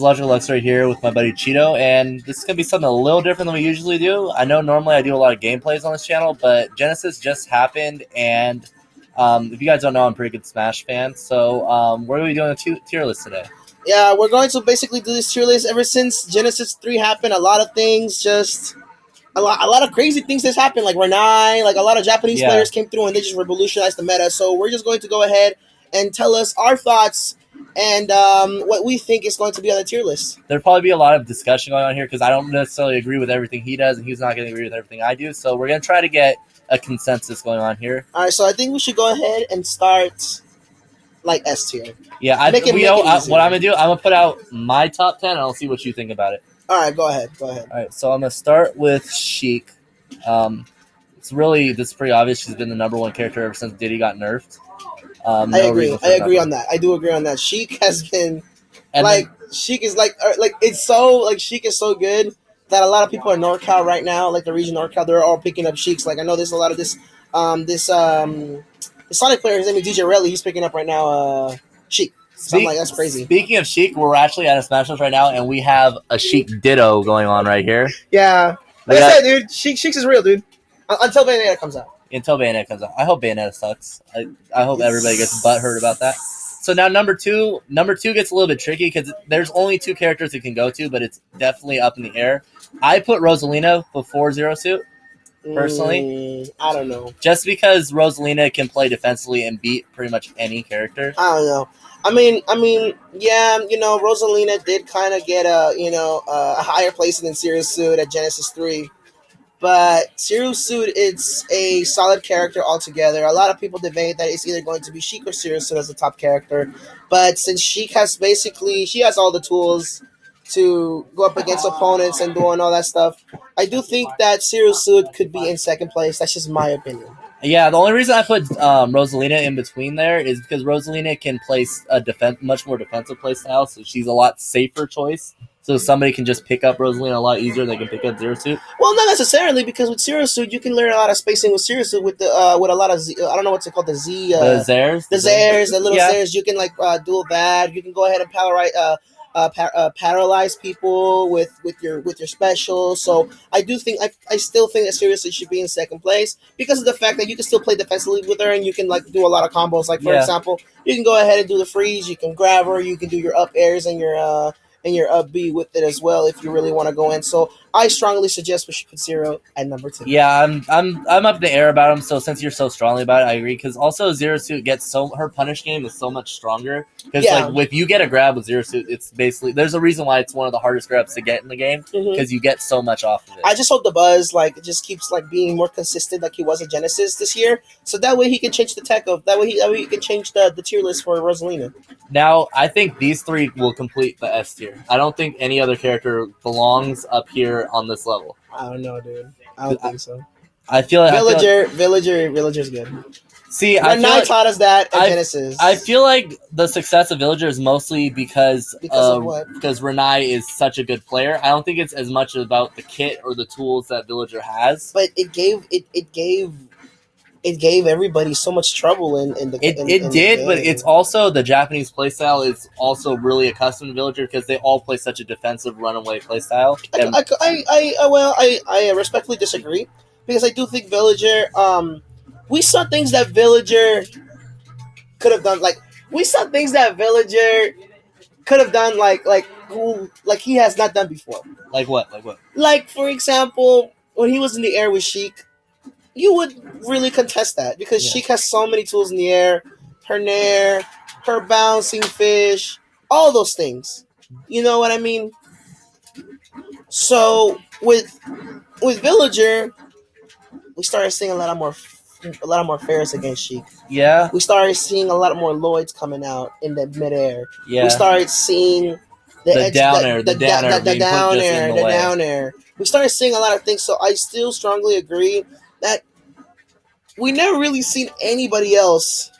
Logical Lux right here with my buddy Cheeto, and this is going to be something a little different than we usually do. I know normally I do a lot of gameplays on this channel, but Genesis just happened, and if you guys don't know, I'm a pretty good Smash fan, so we're going to be doing a tier list today. Yeah, we're going to basically do this tier list. Ever since Genesis 3 happened, a lot of things a lot of crazy things has happened. Like Renai, like a lot of Japanese players came through and they just revolutionized the meta. So we're just going to go ahead and tell us our thoughts and what we think is going to be on the tier list. There'll probably be a lot of discussion going on here because I don't necessarily agree with everything he does, and he's not going to agree with everything I do. So we're going to try to get a consensus going on here. All right, so I think we should go ahead and start like S tier. Yeah, what I'm going to do, I'm going to put out my top 10, and I'll see what you think about it. All right, go ahead. All right, so I'm going to start with Sheik. This is pretty obvious. She's been the number one character ever since Diddy got nerfed. I agree on that. I do agree on that. Sheik has been Sheik is Sheik is so good that a lot of people in NorCal right now, like the region NorCal, they're all picking up Sheiks. Like I know there's a lot of the Sonic player, his name is DJ Relly, he's picking up right now Sheik. So I'm like, that's crazy. Speaking of Sheik, we're actually at a Smash Bros right now, and we have a Sheik Ditto going on right here. Yeah. Like I said, dude, Sheiks is real, dude. Until Bayonetta comes out. I hope Bayonetta sucks. I hope everybody gets butthurt about that. So now number two gets a little bit tricky because there's only two characters it can go to, but it's definitely up in the air. I put Rosalina before Zero Suit, personally. I don't know. Just because Rosalina can play defensively and beat pretty much any character. I don't know. I mean, yeah, Rosalina did kind of get a higher place than Zero Suit at Genesis 3. But Zero Suit, it's a solid character altogether. A lot of people debate that it's either going to be Sheik or Zero Suit as the top character. But since Sheik has she has all the tools to go up against opponents and doing all that stuff, I do think that Zero Suit could be in second place. That's just my opinion. Yeah, the only reason I put Rosalina in between there is because Rosalina can play a much more defensive play style, so she's a lot safer choice. So somebody can just pick up Rosalina a lot easier than they can pick up Zero Suit. Well, not necessarily, because with Zero Suit you can learn a lot of spacing with Zero Suit with a lot of I don't know what's it called, the Zairs, the little Zairs. You can dual bad. You can go ahead and paralyze people with your special. So I still think that Zero Suit should be in second place because of the fact that you can still play defensively with her and you can do a lot of combos. Like for example, you can go ahead and do the freeze. You can grab her. You can do your up airs and your up B with it as well if you really want to go in. So I strongly suggest we should put Zero at number 2. Yeah, I'm up in the air about him. So since you're so strongly about it, I agree. Because also Zero Suit her punish game is so much stronger. Because if you get a grab with Zero Suit, it's basically there's a reason why it's one of the hardest grabs to get in the game because you get so much off of it. I just hope the buzz just keeps being more consistent like he was at Genesis this year. So that way he can change the tech of that way he can change the tier list for Rosalina. Now I think these three will complete the S tier. I don't think any other character belongs up here on this level. I don't know, dude. I don't think so. I feel like Villager's good. See, Renai taught us that at Genesis. I feel like the success of Villager is mostly because Renai is such a good player. I don't think it's as much about the kit or the tools that Villager has. But it gave everybody so much trouble in the game. But it's also the Japanese playstyle is also really accustomed to Villager because they all play such a defensive runaway playstyle. I respectfully disagree because I do think Villager. We saw things that Villager could have done. We saw things that Villager could have done. He has not done before. Like what? For example, when he was in the air with Sheik. You would really contest that because Sheik has so many tools in the air. Her nair, her bouncing fish, all those things. You know what I mean? So with Villager, we started seeing a lot more fairs against Sheik. Yeah. We started seeing a lot more Lloyds coming out in the midair. Yeah. We started seeing the down air. We started seeing a lot of things. So I still strongly agree that we never really seen anybody else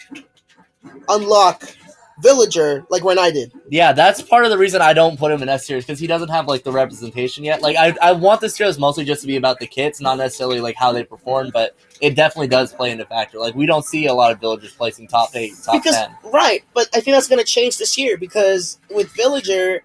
unlock Villager like Renai did. Yeah, that's part of the reason I don't put him in S tier because he doesn't have the representation yet. I want this tier mostly just to be about the kits, not necessarily how they perform, but it definitely does play into factor. We don't see a lot of Villagers placing top 8, top 10. Right, but I think that's going to change this year because with Villager,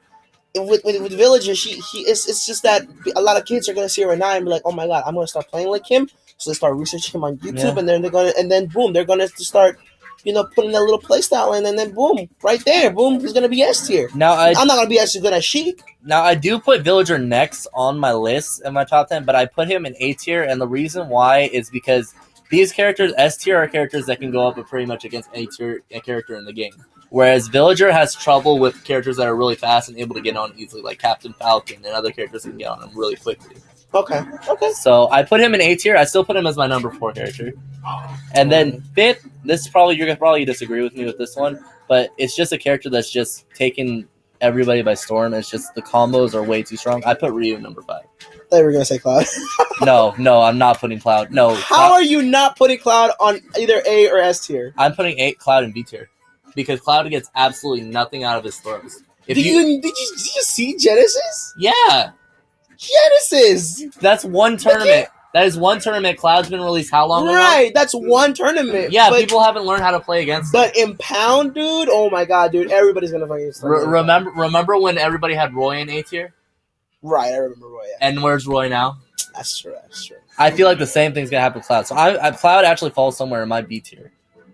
with Villager, it's just that a lot of kids are gonna see her now and be like, oh my god, I'm gonna start playing like him. So they start researching him on YouTube, Yeah. and then boom, they're gonna start, putting that little play style in, and then boom, right there, boom, he's gonna be S tier. Now I'm not gonna be as good as Sheik. Now, I do put Villager next on my list in my top 10, but I put him in A tier, and the reason why is because these characters, S tier, are characters that can go up pretty much against any tier character in the game. Whereas Villager has trouble with characters that are really fast and able to get on easily, like Captain Falcon and other characters that can get on him really quickly. Okay. So I put him in A tier. I still put him as my number 4 character. And then fifth, you're gonna probably disagree with me with this one, but it's just a character that's just taken everybody by storm. It's just the combos are way too strong. I put Ryu number 5. I thought you were gonna say Cloud. No, I'm not putting Cloud. No. How are you not putting Cloud on either A or S tier? I'm putting Cloud in B tier because Cloud gets absolutely nothing out of his throws. Did you see Genesis? Yeah, Genesis. that's one tournament. That is one tournament. Cloud's been released how long ago? Right, that's one tournament. Yeah, people haven't learned how to play against him. But in Pound, dude, oh my god, dude, everybody's gonna fucking Remember when everybody had Roy in A tier? Right, I remember Roy. Yeah. And where's Roy now? That's true. I feel like the same thing's gonna happen with Cloud. So Cloud actually falls somewhere in my B tier,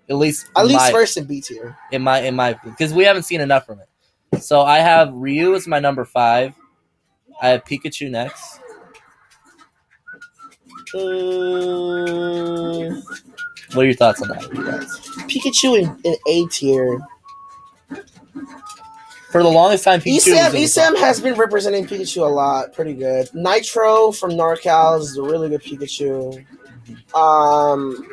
at least first in B tier. In my because we haven't seen enough from it. So I have Ryu as my number 5. I have Pikachu next. What are your thoughts on that, you guys? Pikachu in A tier. For the longest time, Pikachu ESAM has been representing Pikachu a lot. Pretty good. Nitro from NorCal is a really good Pikachu. I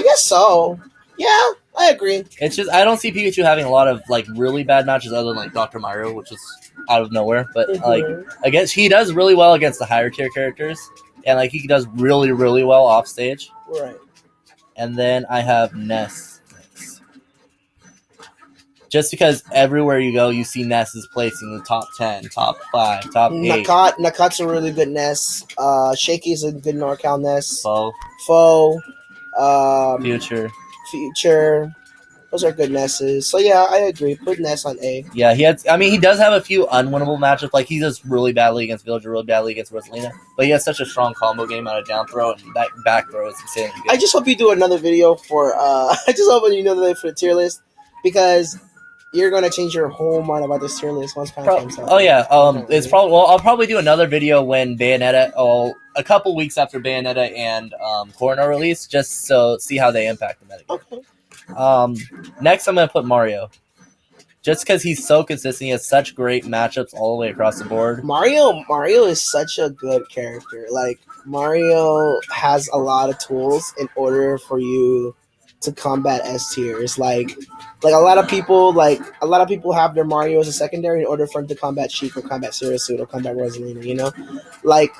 guess so. Yeah, I agree. It's just I don't see Pikachu having a lot of like really bad matches other than like Dr. Mario, which is out of nowhere. But like against he does really well against the higher tier characters. And like he does really, really well off stage. Right. And then I have Ness next. Just because everywhere you go, you see Ness is placing the top 10, top 5, top 8. Nakat's a really good Ness. Shaky's a good NorCal Ness. Foe. Future. Those are good Nesses. So yeah, I agree. Put Ness on A. Yeah, he does have a few unwinnable matchups. Like he does really badly against Villager, really badly against Rosalina. But he has such a strong combo game out of down throw, and that back throw is insanely good. I just hope you do another video for I just hope you know for the tier list, because you're gonna change your whole mind about this tier list once Pound comes out. Oh yeah. I'll probably do another video when Bayonetta a couple weeks after Bayonetta and Corona release, just so see how they impact the meta. Okay. Next, I'm going to put Mario. Just because he's so consistent. He has such great matchups all the way across the board. Mario is such a good character. Like, Mario has a lot of tools in order for you to combat S tiers. Like a lot of people have their Mario as a secondary in order for them to combat Sheik or combat Serious Suit or combat Rosalina, you know? Like,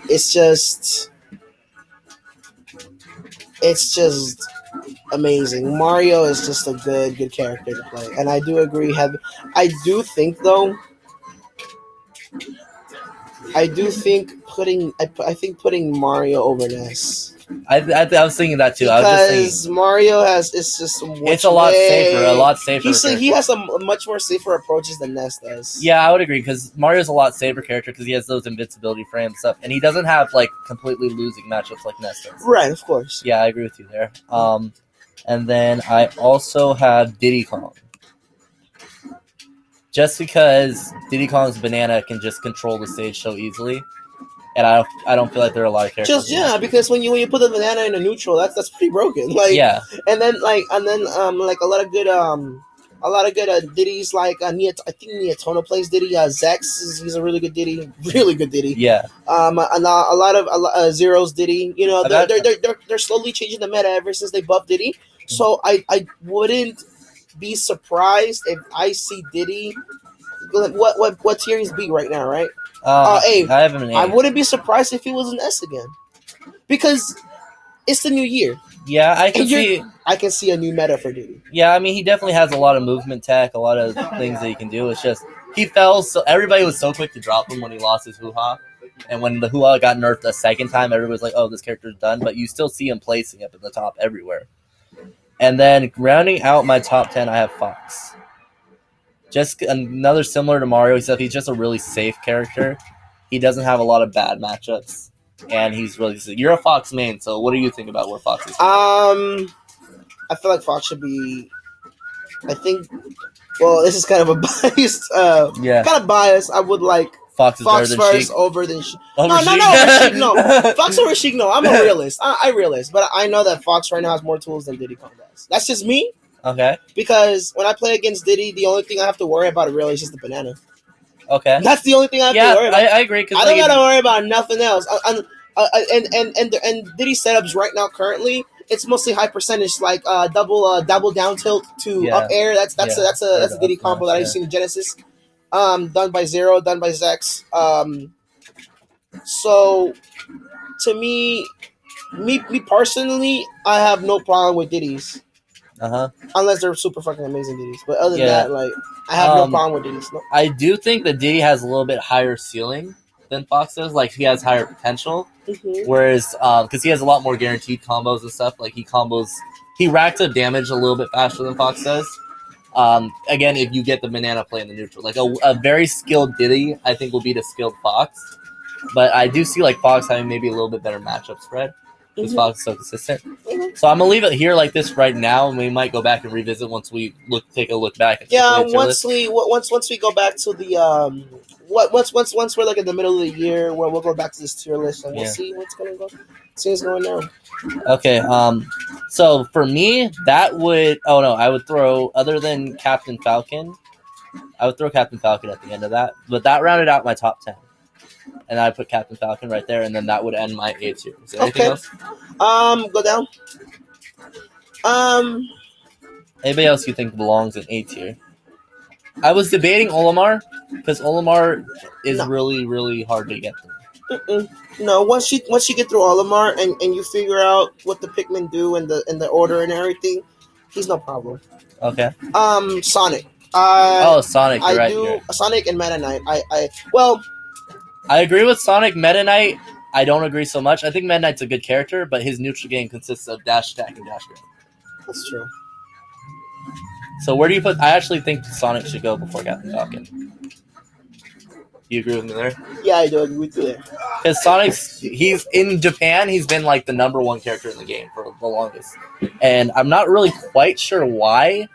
it's just amazing. Mario is just a good character to play, and I do agree. I think putting Mario over Ness. I was thinking that too. Because Mario it's a lot safer. He has a much more safer approaches than Ness does. Yeah, I would agree because Mario's a lot safer character because he has those invincibility frames stuff, and he doesn't have like completely losing matchups like Ness does. Right, of course. Yeah, I agree with you there. And then I also have Diddy Kong. Just because Diddy Kong's banana can just control the stage so easily. And I don't feel like there are a lot of characters. Because when you put the banana in a neutral, that's pretty broken. Like, yeah. And then a lot of good Diddy's like I think Niatono plays Diddy. Zex he's a really good Diddy. Yeah. A lot of Zero's Diddy. You know, they're slowly changing the meta ever since they buffed Diddy. So I wouldn't be surprised if I see Diddy. What tier is B right now, right? A. I have him in A. I wouldn't be surprised if he was an S again, because it's the new year. Yeah, I can see a new meta for Diddy. Yeah, I mean he definitely has a lot of movement tech, a lot of things that he can do. It's just he fell, so everybody was so quick to drop him when he lost his hoo-ha. And when the hoo-ha got nerfed a second time, everybody was like, "Oh, this character's done." But you still see him placing up in the top everywhere. And then rounding out my top 10, I have Fox. Just another similar to Mario, except he's just a really safe character. He doesn't have a lot of bad matchups, and he's really. You're a Fox main, so what do you think about where Fox is? I feel like Fox should be. I think. Well, this is kind of a biased. Yeah. Kind of biased. I would like Fox is Fox better than first Sheik. over than Sheik. Over No, Sheik? Sheik, no. Fox over Sheik, no. I'm a realist. I realist, but I know that Fox right now has more tools than Diddy Kong does. That's just me. Okay. Because when I play against Diddy, the only thing I have to worry about really is just the banana. Okay. That's the only thing I have to worry about. I agree. I don't gotta worry about nothing else. And Diddy's setups right now currently, it's mostly high percentage, like double down tilt to up air. That's a Diddy combo that I've seen in Genesis. Done by Zero, done by Zex. So to me personally, I have no problem with Diddy's. Unless they're super fucking amazing Diddy's. But other than that, like, I have no problem with Diddy's. No. I do think that Diddy has a little bit higher ceiling than Fox does. Like, he has higher potential. Mm-hmm. Whereas, because he has a lot more guaranteed combos and stuff. Like, he racks up damage a little bit faster than Fox does. Again, if you get the banana play in the neutral. Like, a very skilled Diddy, I think, will beat a skilled Fox. But I do see, like, Fox having maybe a little bit better matchup spread. Because Fox is so consistent. Mm-hmm. So I'm gonna leave it here like this right now, and we might go back and revisit once we take a look back. Once we go back to the once we're like in the middle of the year, where we'll go back to this tier list and we'll see what's gonna go. See what's going on. Okay. So for me, that would I would throw, other than Captain Falcon, I would throw Captain Falcon at the end of that. But that rounded out my top 10. And I put Captain Falcon right there, and then that would end my A tier. Is there anything else? Go down. Anybody else you think belongs in A tier? I was debating Olimar, because Olimar is really, really hard to get through. No, once you get through Olimar and you figure out what the Pikmin do and the order and everything, he's no problem. Okay. Sonic. Sonic. You're right. Sonic and Meta Knight. I agree with Sonic. Meta Knight, I don't agree so much. I think Meta Knight's a good character, but his neutral game consists of dash attack and dash grab. That's true. So where do you put? I actually think Sonic should go before Captain Falcon. You agree with me there? Yeah, I do agree with you there. Because he's in Japan, he's been like the number one character in the game for the longest, and I'm not really quite sure why.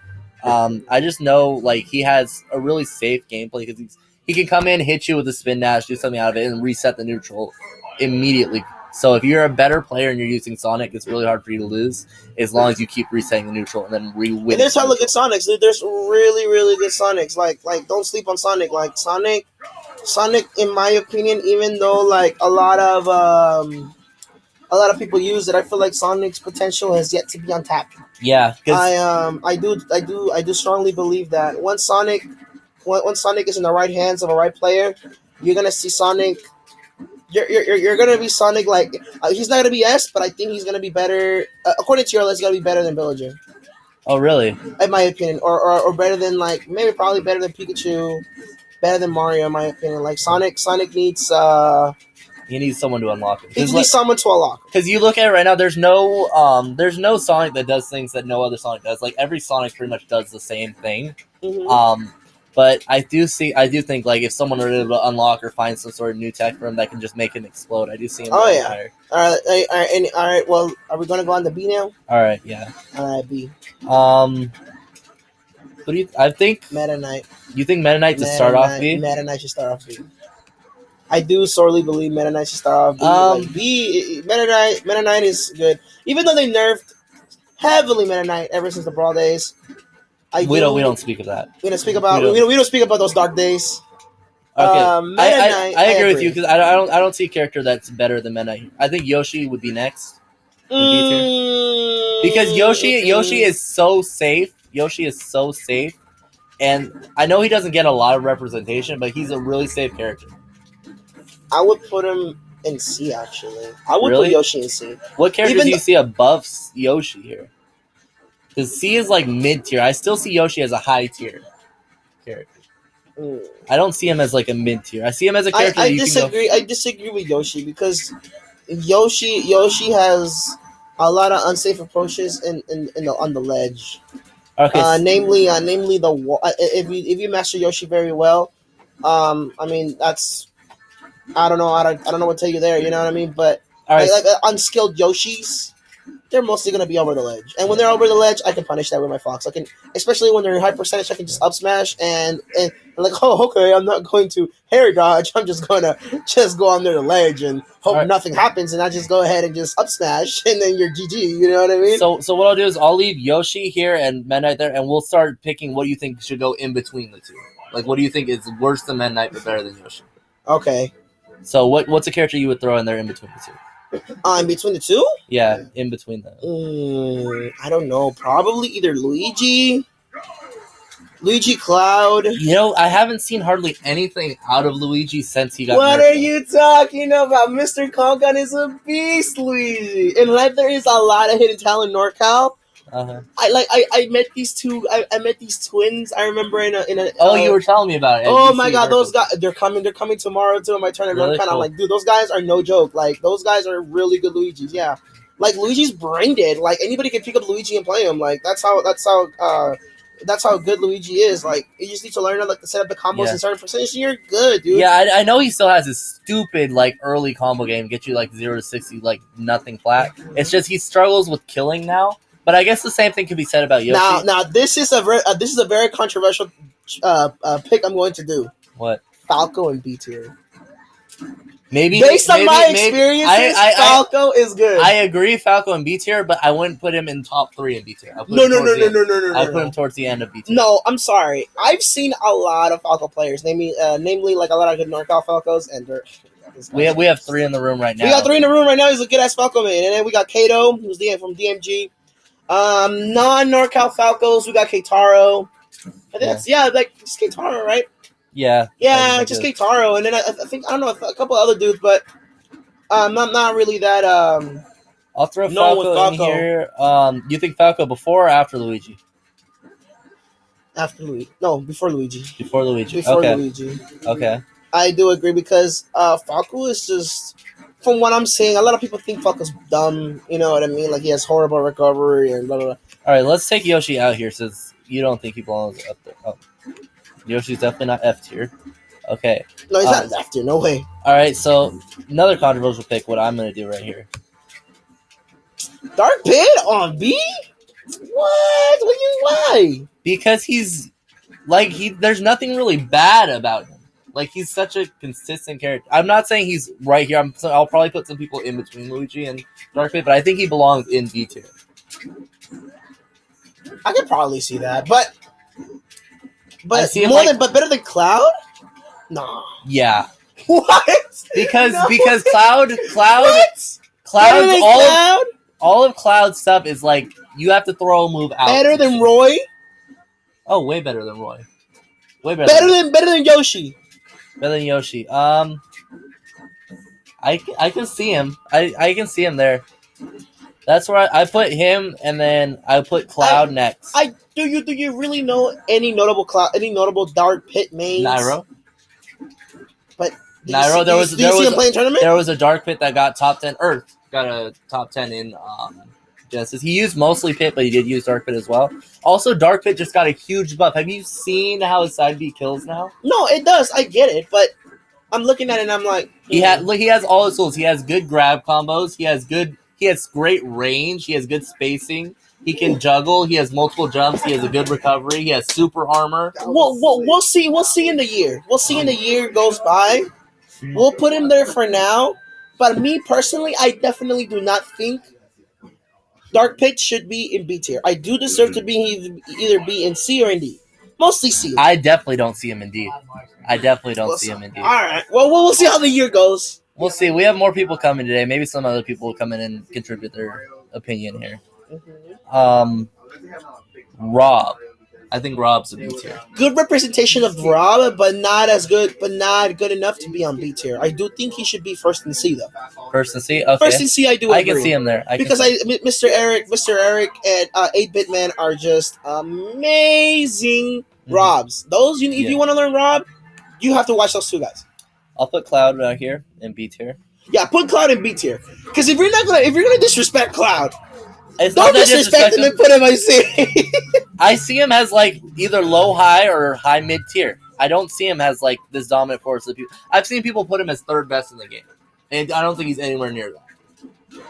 I just know like he has a really safe gameplay because he can come in, hit you with a spin dash, do something out of it, and reset the neutral immediately. So if you're a better player and you're using Sonic, it's really hard for you to lose as long as you keep resetting the neutral and then re-win. And there's hella good Sonics. There's really, really good Sonics. Like don't sleep on Sonic. Like Sonic, in my opinion, even though like a lot of people use it, I feel like Sonic's potential has yet to be untapped. Yeah, I do strongly believe that once Sonic is in the right hands of a right player, you're gonna see Sonic. You're gonna be Sonic like he's not gonna be S, but I think he's gonna be better. According to your list, he's gonna be better than Villager. Oh, really? In my opinion, or better than like probably better than Pikachu, better than Mario. In my opinion, like Sonic needs. He needs someone to unlock it. He needs someone to unlock. Because you look at it right now, there's no Sonic that does things that no other Sonic does. Like every Sonic pretty much does the same thing. Mm-hmm. But I do think like if someone were able to unlock or find some sort of new tech for him that can just make him explode, I do see him. Oh yeah. Higher. All right. Well, are we gonna go on to B now? All right. Yeah. All right, B. What do you? I think Meta Knight. You think Meta Knight to start off B? Meta Knight should start off B. I do sorely believe Meta Knight should start off B. Meta Knight is good, even though they nerfed heavily Meta Knight ever since the Brawl days. We don't speak of that. We don't speak about those dark days. Okay, I agree with you because I don't see a character that's better than Meta Knight. I think Yoshi would be next. Because Yoshi is so safe. And I know he doesn't get a lot of representation, but he's a really safe character. I would put him in C, actually. I would put Yoshi in C. What characters do you see above Yoshi here? Because C is like mid-tier. I still see Yoshi as a high-tier character. I don't see him as like a mid-tier. I see him as a character I disagree with Yoshi because Yoshi has a lot of unsafe approaches on the ledge. Okay. Namely if you master Yoshi very well, I mean that's I don't know what to tell you there. You know what I mean? But All right. unskilled Yoshis, they're mostly gonna be over the ledge. And when they're over the ledge, I can punish that with my fox. I can, especially when they're in high percentage, I can just up smash and like, oh, okay, I'm not going to Harry dodge. I'm just gonna just go under the ledge and hope nothing happens, and I just go ahead and just up smash, and then you're GG. You know what I mean? So what I'll do is I'll leave Yoshi here and Meta Knight there, and we'll start picking what you think should go in between the two. Like, what do you think is worse than Meta Knight but better than Yoshi? Okay. So what's a character you would throw in there in between the two? In between the two? Yeah, in between them. I don't know. Probably either Luigi, Cloud. You know, I haven't seen hardly anything out of Luigi since he got. What are you talking about? Mr. Conkan is a beast, Luigi. And like, there is a lot of hidden talent in NorCal. Uh-huh. I met these two. I met these twins. I remember in a. Oh, you were telling me about it. Oh my god, those guys! They're coming tomorrow to my tournament. Really? I'm kind of cool. like, dude, those guys are no joke. Like, those guys are really good Luigis. Yeah, like Luigi's brain dead. Like, anybody can pick up Luigi and play him. Like, that's how good Luigi is. Like, you just need to learn how to set up the combos in certain percentage. And you're good, dude. Yeah, I know he still has his stupid like early combo game, get you like 0 to 60, like nothing flat. It's just he struggles with killing now. But I guess the same thing could be said about Yoshi. Now this is a very controversial pick I'm going to do. What? Falco and B tier. Based on my experiences, Falco is good. I agree, Falco and B tier, but I wouldn't put him in top 3 in B tier. No. I put him towards the end of B tier. No, I'm sorry. I've seen a lot of Falco players, namely like a lot of good NorCal Falcos, and we have 3 in the room right now. We got 3 in the room right now. He's a good ass Falco man, and then we got Kato, who's from DMG. Non-NorCal Falcos, we got Keitaro. I think that's just Keitaro, right? Yeah, just Keitaro, and then I think I don't know a couple other dudes, but I'm not really that. I'll throw Falco in here. You think Falco before or after Luigi? After Luigi, no, before Luigi. Before Luigi. Before Luigi. Okay. I do agree because Falco is just. From what I'm seeing, a lot of people think Falco's dumb. You know what I mean? Like, he has horrible recovery and blah, blah, blah. All right, let's take Yoshi out here since you don't think he belongs up there. Oh. Yoshi's definitely not F tier. Okay. No, he's not F tier. No way. All right, so another controversial pick, what I'm going to do right here. Dark Pit on B? What? Why? Because he's, like, there's nothing really bad about him. Like, he's such a consistent character. I'm not saying he's right here. I'll probably put some people in between Luigi and Dark Pit, but I think he belongs in B tier. I could probably see that, but better than Cloud? No. Yeah. What? Because Cloud Cloud? All of Cloud's stuff is like you have to throw a move out. Better than Roy? Oh, way better than Roy. Way better than Yoshi. Better than Yoshi. I can see him. I can see him there. That's where I put him, and then I put Cloud next. Do you really know any notable Dark Pit mains? Nairo. But Nairo, there was a Dark Pit that got top 10. Earth got a top 10 in Genesis. He used mostly Pit, but he did use Dark Pit as well. Also, Dark Pit just got a huge buff. Have you seen how his side B kills now? No, it does. I get it, but I'm looking at it and I'm like, he has all his tools. He has good grab combos. He has great range. He has good spacing. He can juggle. He has multiple jumps. He has a good recovery. He has super armor. We'll see. We'll see in the year. We'll see in the year goes by. We'll put him there for now. But me personally, I definitely do not think Dark Pit should be in B tier. I do deserve to be either be in C or in D. Mostly C. I definitely don't see him in D. I definitely don't see him in D. All right. Well, we'll see how the year goes. We'll see. We have more people coming today. Maybe some other people will come in and contribute their opinion here. Rob. I think Rob's a B tier. Good representation of Rob, but not good enough to be on B tier. I do think he should be first in C though. First in C? Okay. First in C, I do agree. I can see him there. Mr. Eric and 8-Bit Man are just amazing Robs. Those if you want to learn Rob, you have to watch those two guys. I'll put Cloud right here in B tier. Yeah, put Cloud in B tier. Because if you're gonna disrespect Cloud, don't disrespect him and put him in C. I see him as like either low high or high mid tier. I don't see him as like this dominant force of people. I've seen people put him as third best in the game, and I don't think he's anywhere near that.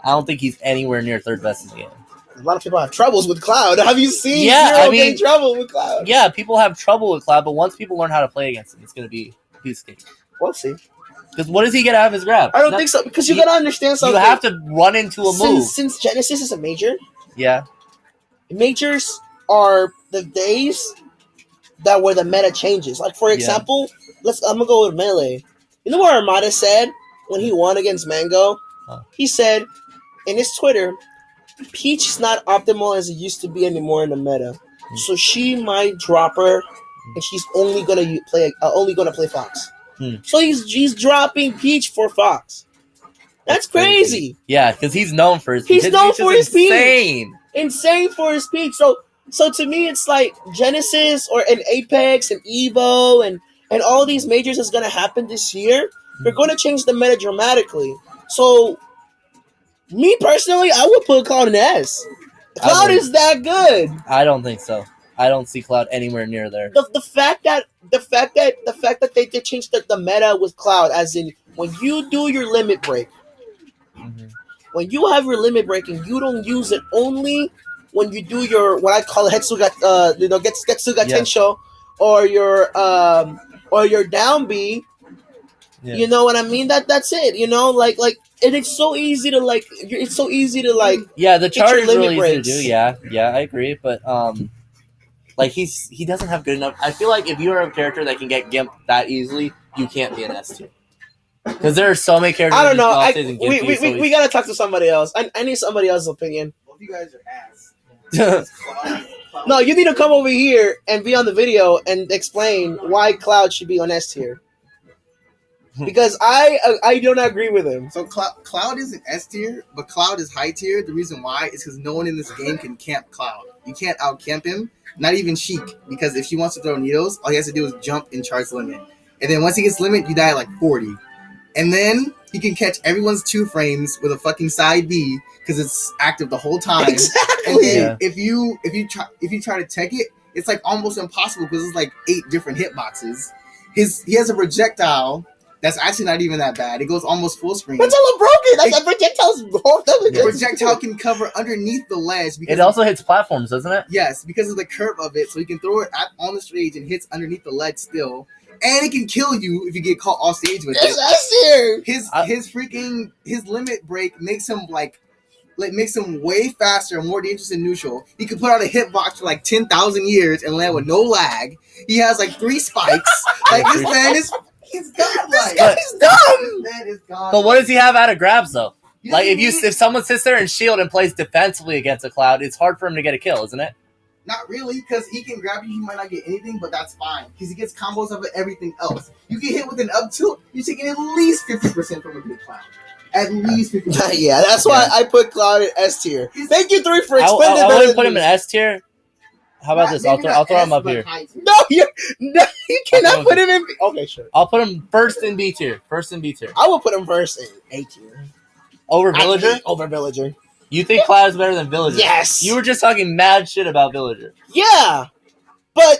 I don't think he's anywhere near third best in the game. A lot of people have troubles with Cloud. Have you seen Yeah, Zero I mean- get in trouble with Cloud? Yeah, people have trouble with Cloud, but once people learn how to play against him, it's going to be a piece of cake. We'll see. Because what does he get out of his grab? I don't think so, because you You- gotta understand You something. have to run into a move. Since Genesis is a major, Yeah. majors are the days that where the meta changes. Like for Yeah. example, I'm gonna go with Melee. You know what Armada said when he won against Mango? Huh. He said in his Twitter, Peach is not optimal as it used to be anymore in the meta. So she might drop her, and she's only gonna play Fox. So he's dropping Peach for Fox. That's crazy. Yeah, because he's known for his He's known Peach for is his Peach. insane. Insane for his Peach. So to me, it's like Genesis or an Apex and Evo and all these majors is gonna happen this year. They're gonna change the meta dramatically. So, me personally, I would put Cloud in S. Cloud would. is that good. I don't think so. I don't see Cloud anywhere near there. The fact that they did change the meta with Cloud, as in when you do your limit break, Mhm. when you have your limit break and you don't use it only when you do your what I call Hetsuga, Getsuga Yeah. Tensho, or your down B. Yeah. You know what I mean? That's it. You know, like, and it's so easy to like. It's so easy to like. Yeah, the Get your chart is limit really breaks. easy to do. Yeah, I agree. But like he doesn't have good enough. I feel like if you're a character that can get Gimp that easily, you can't be an S tier. Because there are so many characters. I don't know. that just go off stage and Gimp you, so We gotta talk to somebody else. I need somebody else's opinion. Both you guys are ass. easy. No, you need to come over here and be on the video and explain why Cloud should be on S tier. Because I do not agree with him. So Cloud isn't S tier, but Cloud is high tier. The reason why is because no one in this game can camp Cloud. You can't out camp him. Not even Sheik, because if she wants to throw needles, all he has to do is jump and charge limit. And then once he gets limit, you die at like 40. And then he can catch everyone's 2 frames with a fucking side B because it's active the whole time. And Exactly. then if you try to tech it, it's like almost impossible because it's like 8 different hitboxes. He has a projectile that's actually not even that bad. It goes almost full screen. That's all broken. That's a projectile's The projectile can cover underneath the ledge because It also hits platforms, doesn't it? yes, because of the curve of it, so you can throw it on the stage and hits underneath the ledge still, and it can kill you if you get caught off stage with It's it. S tier. His limit break makes him makes him way faster and more dangerous than neutral. He can put on a hitbox for like 10,000 years and land with no lag. He has like 3 spikes. Like this man is he's godlike. He's dumb. This man is godlike. But what does he have out of grabs though? You Like don't need- if someone sits there and shield and plays defensively against a Cloud, it's hard for him to get a kill, isn't it? Not really, because he can grab you. He might not get anything, but that's fine because he gets combos of everything else. You get hit with an up tilt, you're taking at least 50% from a good Cloud. At least 50%. Yeah, that's why I put Cloud in S tier. Thank you, 3, for I explaining it wouldn't better put than him in me. S tier. How about this? I'll throw him up here. No, you cannot put him in. Okay, sure. I'll put him first in B tier. First in B tier. I will put him first in A tier. Over Villager? Over Villager. You think Cloud is better than Villager? Yes. You were just talking mad shit about Villager. Yeah, but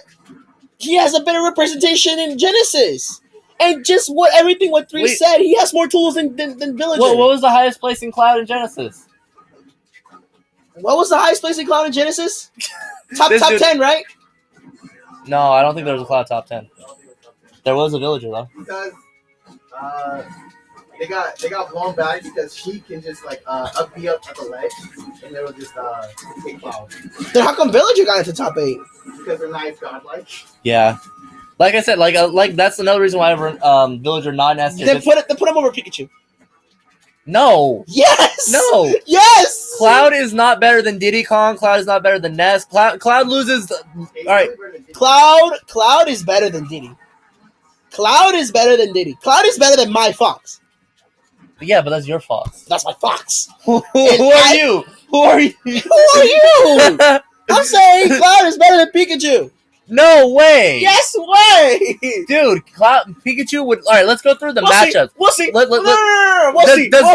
he has a better representation in Genesis. And just everything what 3 Wait. said, he has more tools than Villager. What was the highest placing Cloud in Genesis? What was the highest place in Cloud in Genesis? Top This dude- 10, right? No, I don't think there was a Cloud top 10. There was a Villager though. Because they got blown back because she can just like up B up at the ledge and they will just take Cloud Then how come Villager got into top 8? because they're nice godlike. Yeah. Like I said, like that's another reason why Villager not S tier. They put him over Pikachu. No. Yes. No. Yes. Cloud is not better than Diddy Kong. Cloud is not better than Ness. Cloud loses. All right. Cloud is better than Diddy. Cloud is better than Diddy. Cloud is better than my Fox. Yeah, but that's your fault. That's my Fox. Who are you? Who are you? Who are you? I'm saying Cloud is better than Pikachu. No way. Yes way. Dude, Pikachu would. All right, let's go through the We'll see. matchups. We'll see. We'll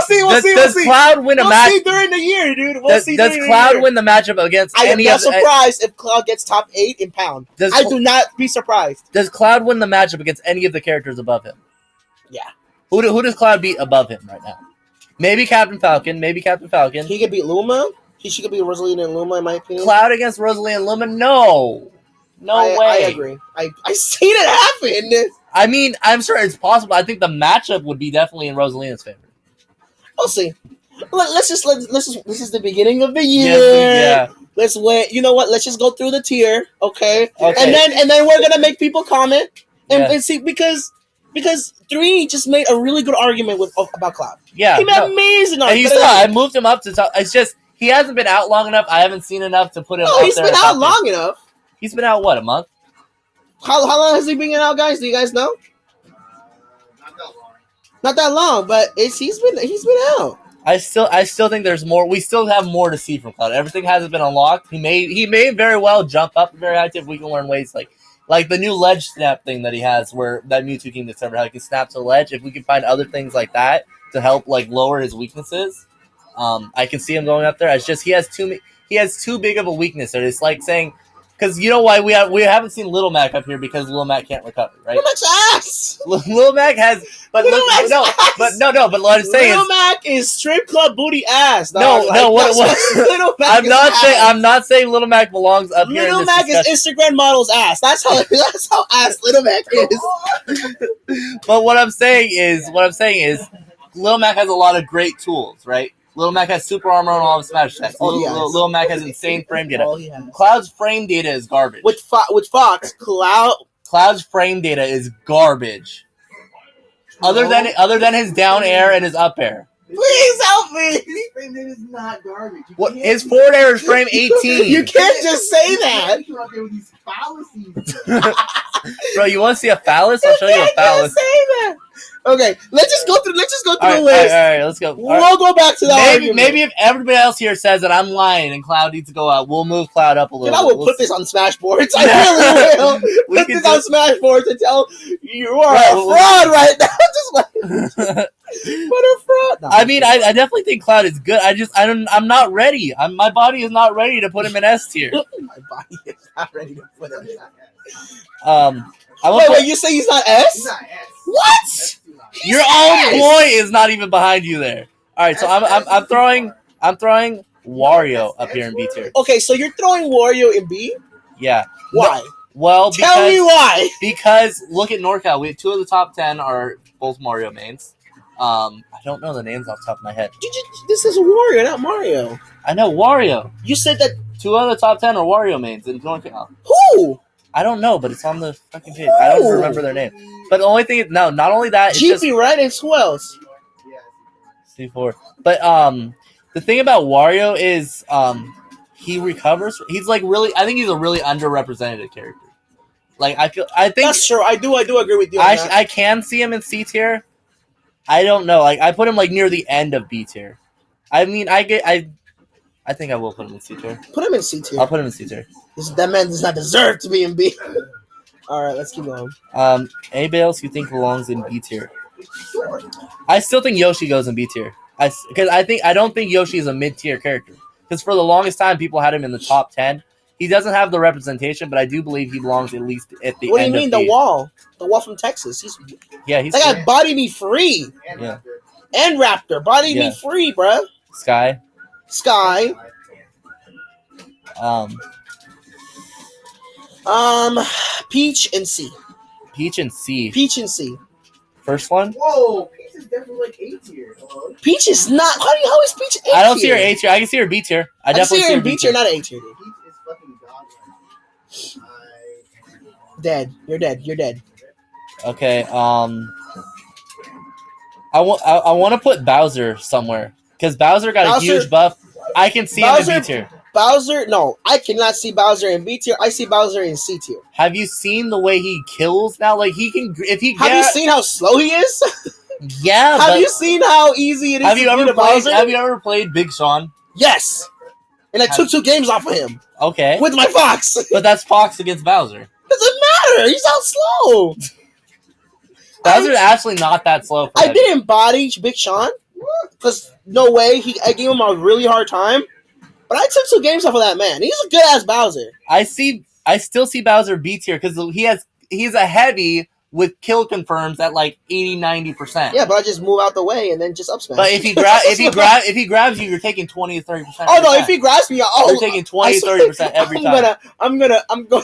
see. We'll see. Cloud win a We'll match? see during the year, dude. We'll see. Does during Cloud the year. win the matchup against I am any not of the? surprised if Cloud gets top 8 in pound. I do not be surprised. Does Cloud win the matchup against any of the characters above him? Yeah. Who does Cloud beat above him right now? Maybe Captain Falcon. He could beat Luma. She could beat Rosalina and Luma, in my opinion. Cloud against Rosalie and Luma? No way. I agree. I seen it happen. I mean, I'm sure it's possible. I think the matchup would be definitely in Rosalina's favor. We'll see. Let's just this is the beginning of the year. Yeah. Let's wait. You know what? Let's just go through the tier, okay? And then we're gonna make people comment and see because 3 just made a really good argument about Cloud. Yeah, he made amazing argument. I moved him up to top. It's just he hasn't been out long enough. I haven't seen enough to put him. No, he's been out long enough. He's been out what, a month? How long has he been out, guys? Do you guys know? Not that long, but he's been out. I still think there's more. We still have more to see from Cloud. Everything hasn't been unlocked. He may very well jump up very high if we can learn ways like the new ledge snap thing that he has, where that Mewtwo King discovered how he can snap to ledge. If we can find other things like that to help like lower his weaknesses, I can see him going up there. It's just he has too big of a weakness. There, it's like saying. Because you know why we haven't seen Little Mac up here because Little Mac can't recover, right? Little Mac's ass. Little Mac has, but Little Mac's ass. But what I'm saying Little Mac is strip club booty ass. Dog. Little Mac I'm not saying Little Mac belongs up here. Little Mac is Instagram model's ass. That's how ass Little Mac is. But what I'm saying is, Little Mac has a lot of great tools, right? Little Mac has super armor on all of his smash attacks. Little Mac has insane frame data. Cloud's frame data is garbage. With Fox, Cloud's frame data is garbage. Other than his down air and his up air. Please help me. His frame data is not garbage. What his forward air is frame 18. You can't just say that. You out there with these fallacies. Bro, you want to see a phallus? I'll show you a phallus. Say that. Okay, let's just go through the list. All right, let's go. We'll go back to that. Maybe if everybody else here says that I'm lying and Cloud needs to go out, we'll move Cloud up a little. I will put this on Smashboards. I really will. Put this on Smashboards and tell you are a fraud right now. Just like what a fraud. No, I mean, I definitely think Cloud is good. I'm not ready. My body is not ready to put him in S tier. My body is not ready to put him in. Wait, you say he's not S? He's not S. What? Your own boy is not even behind you there. All right, so I'm throwing Wario up here in B tier. Okay, so you're throwing Wario in B? Yeah. Why? Well, tell me why. Because look at NorCal. We have 2 of the top 10 are both Mario mains. I don't know the names off the top of my head. This is Wario, not Mario. I know Wario. You said that 2 of the top 10 are Wario mains in NorCal. Who? I don't know, but it's on the fucking page. I don't remember their name. But the only thing is, not only that, it's GP, right? And who else? C4. But the thing about Wario is he recovers. He's like really. I think he's a really underrepresented character. Like I think that's true. I do agree with you. I can see him in C tier. I don't know. Like I put him like near the end of B tier. I mean, I think I will put him in C tier. Put him in C tier. I'll put him in C tier. That man does not deserve to be in B. All right, let's keep going. Anybody else you think belongs in B tier? I still think Yoshi goes in B tier. Because I don't think Yoshi is a mid tier character. Because for the longest time, people had him in the top 10. He doesn't have the representation, but I do believe he belongs at least at the end. What do you mean, the wall? The wall from Texas. He's that guy body me free. Yeah. And Raptor. Body me free, bruh. Sky. Peach and C. Peach and C. First one? Whoa, Peach is definitely like A tier. Peach is not. How is Peach A tier? I don't see her A tier. I can see her B tier. I definitely see her in B tier, not A tier. Peach is fucking godlike. Dead. You're dead. Okay. I want to put Bowser somewhere because Bowser got a huge buff. I can see him in B tier. Bowser, no, I cannot see Bowser in B tier. I see Bowser in C tier. Have you seen the way he kills now? Like he can, if he. Have you seen how slow he is? Yeah. Have you seen how easy it is? Have you ever played Big Sean? Yes. And I took 2 games off of him. Okay. With my Fox. But that's Fox against Bowser. Doesn't matter. He's out slow. Bowser's actually not that slow. For I heavy. didn't body Big Sean because no way. I gave him a really hard time, but I took 2 games off of that man. He's a good ass Bowser. I still see Bowser B tier because he's a heavy with kill confirms at like 80-90%. Yeah, but I just move out the way and then just up smash. But if he grabs you, you're taking 20 to 30%. Oh no! If he grabs me, you're taking 20 30% every time. I'm going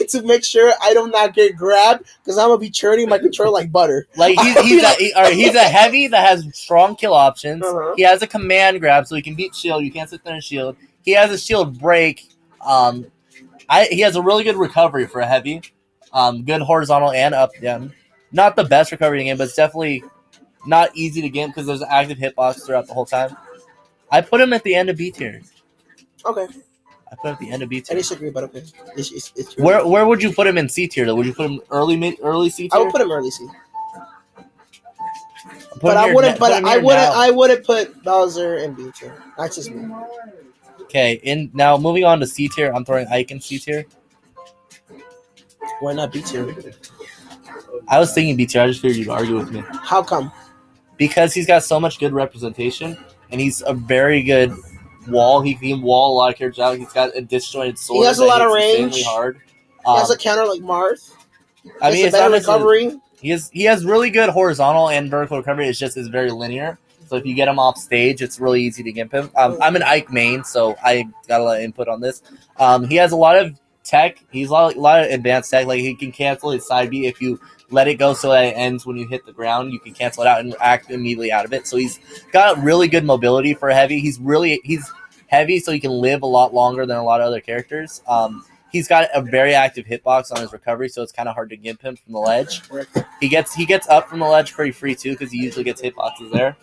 to make sure I do not get grabbed because I'm gonna be churning my controller like butter. Like he's a heavy that has strong kill options. Uh-huh. He has a command grab, so he can beat shield. You can't sit there and shield. He has a shield break. He has a really good recovery for a heavy. Good horizontal and up down. Not the best recovery in the game, but it's definitely not easy to get because there's an active hitbox throughout the whole time. I put him at the end of B tier. Okay. I put him at the end of B I tier. disagree, but okay. It's Where would you put him in C tier though? Would you put him early C tier? I would put him early C. But I wouldn't. I wouldn't put Bowser in B tier. That's just me. Okay, now moving on to C tier, I'm throwing Ike in C tier. Why not B tier? I was thinking B tier. I just figured you'd argue with me. How come? Because he's got so much good representation, and he's a very good wall. He can wall a lot of characters out. He's got a disjointed sword. He has a lot of range. Hard. He has a counter like Marth. I mean, it's better not recovery. He has really good horizontal and vertical recovery. It's very linear. So if you get him off stage, it's really easy to gimp him. I'm an Ike main, so I got a lot of input on this. He has a lot of tech. He's a lot of advanced tech. Like he can cancel his side B if you let it go so that it ends when you hit the ground. You can cancel it out and act immediately out of it. So he's got really good mobility for a heavy. He's heavy, so he can live a lot longer than a lot of other characters. He's got a very active hitbox on his recovery, so it's kind of hard to gimp him from the ledge. He gets up from the ledge pretty free too because he usually gets hitboxes there.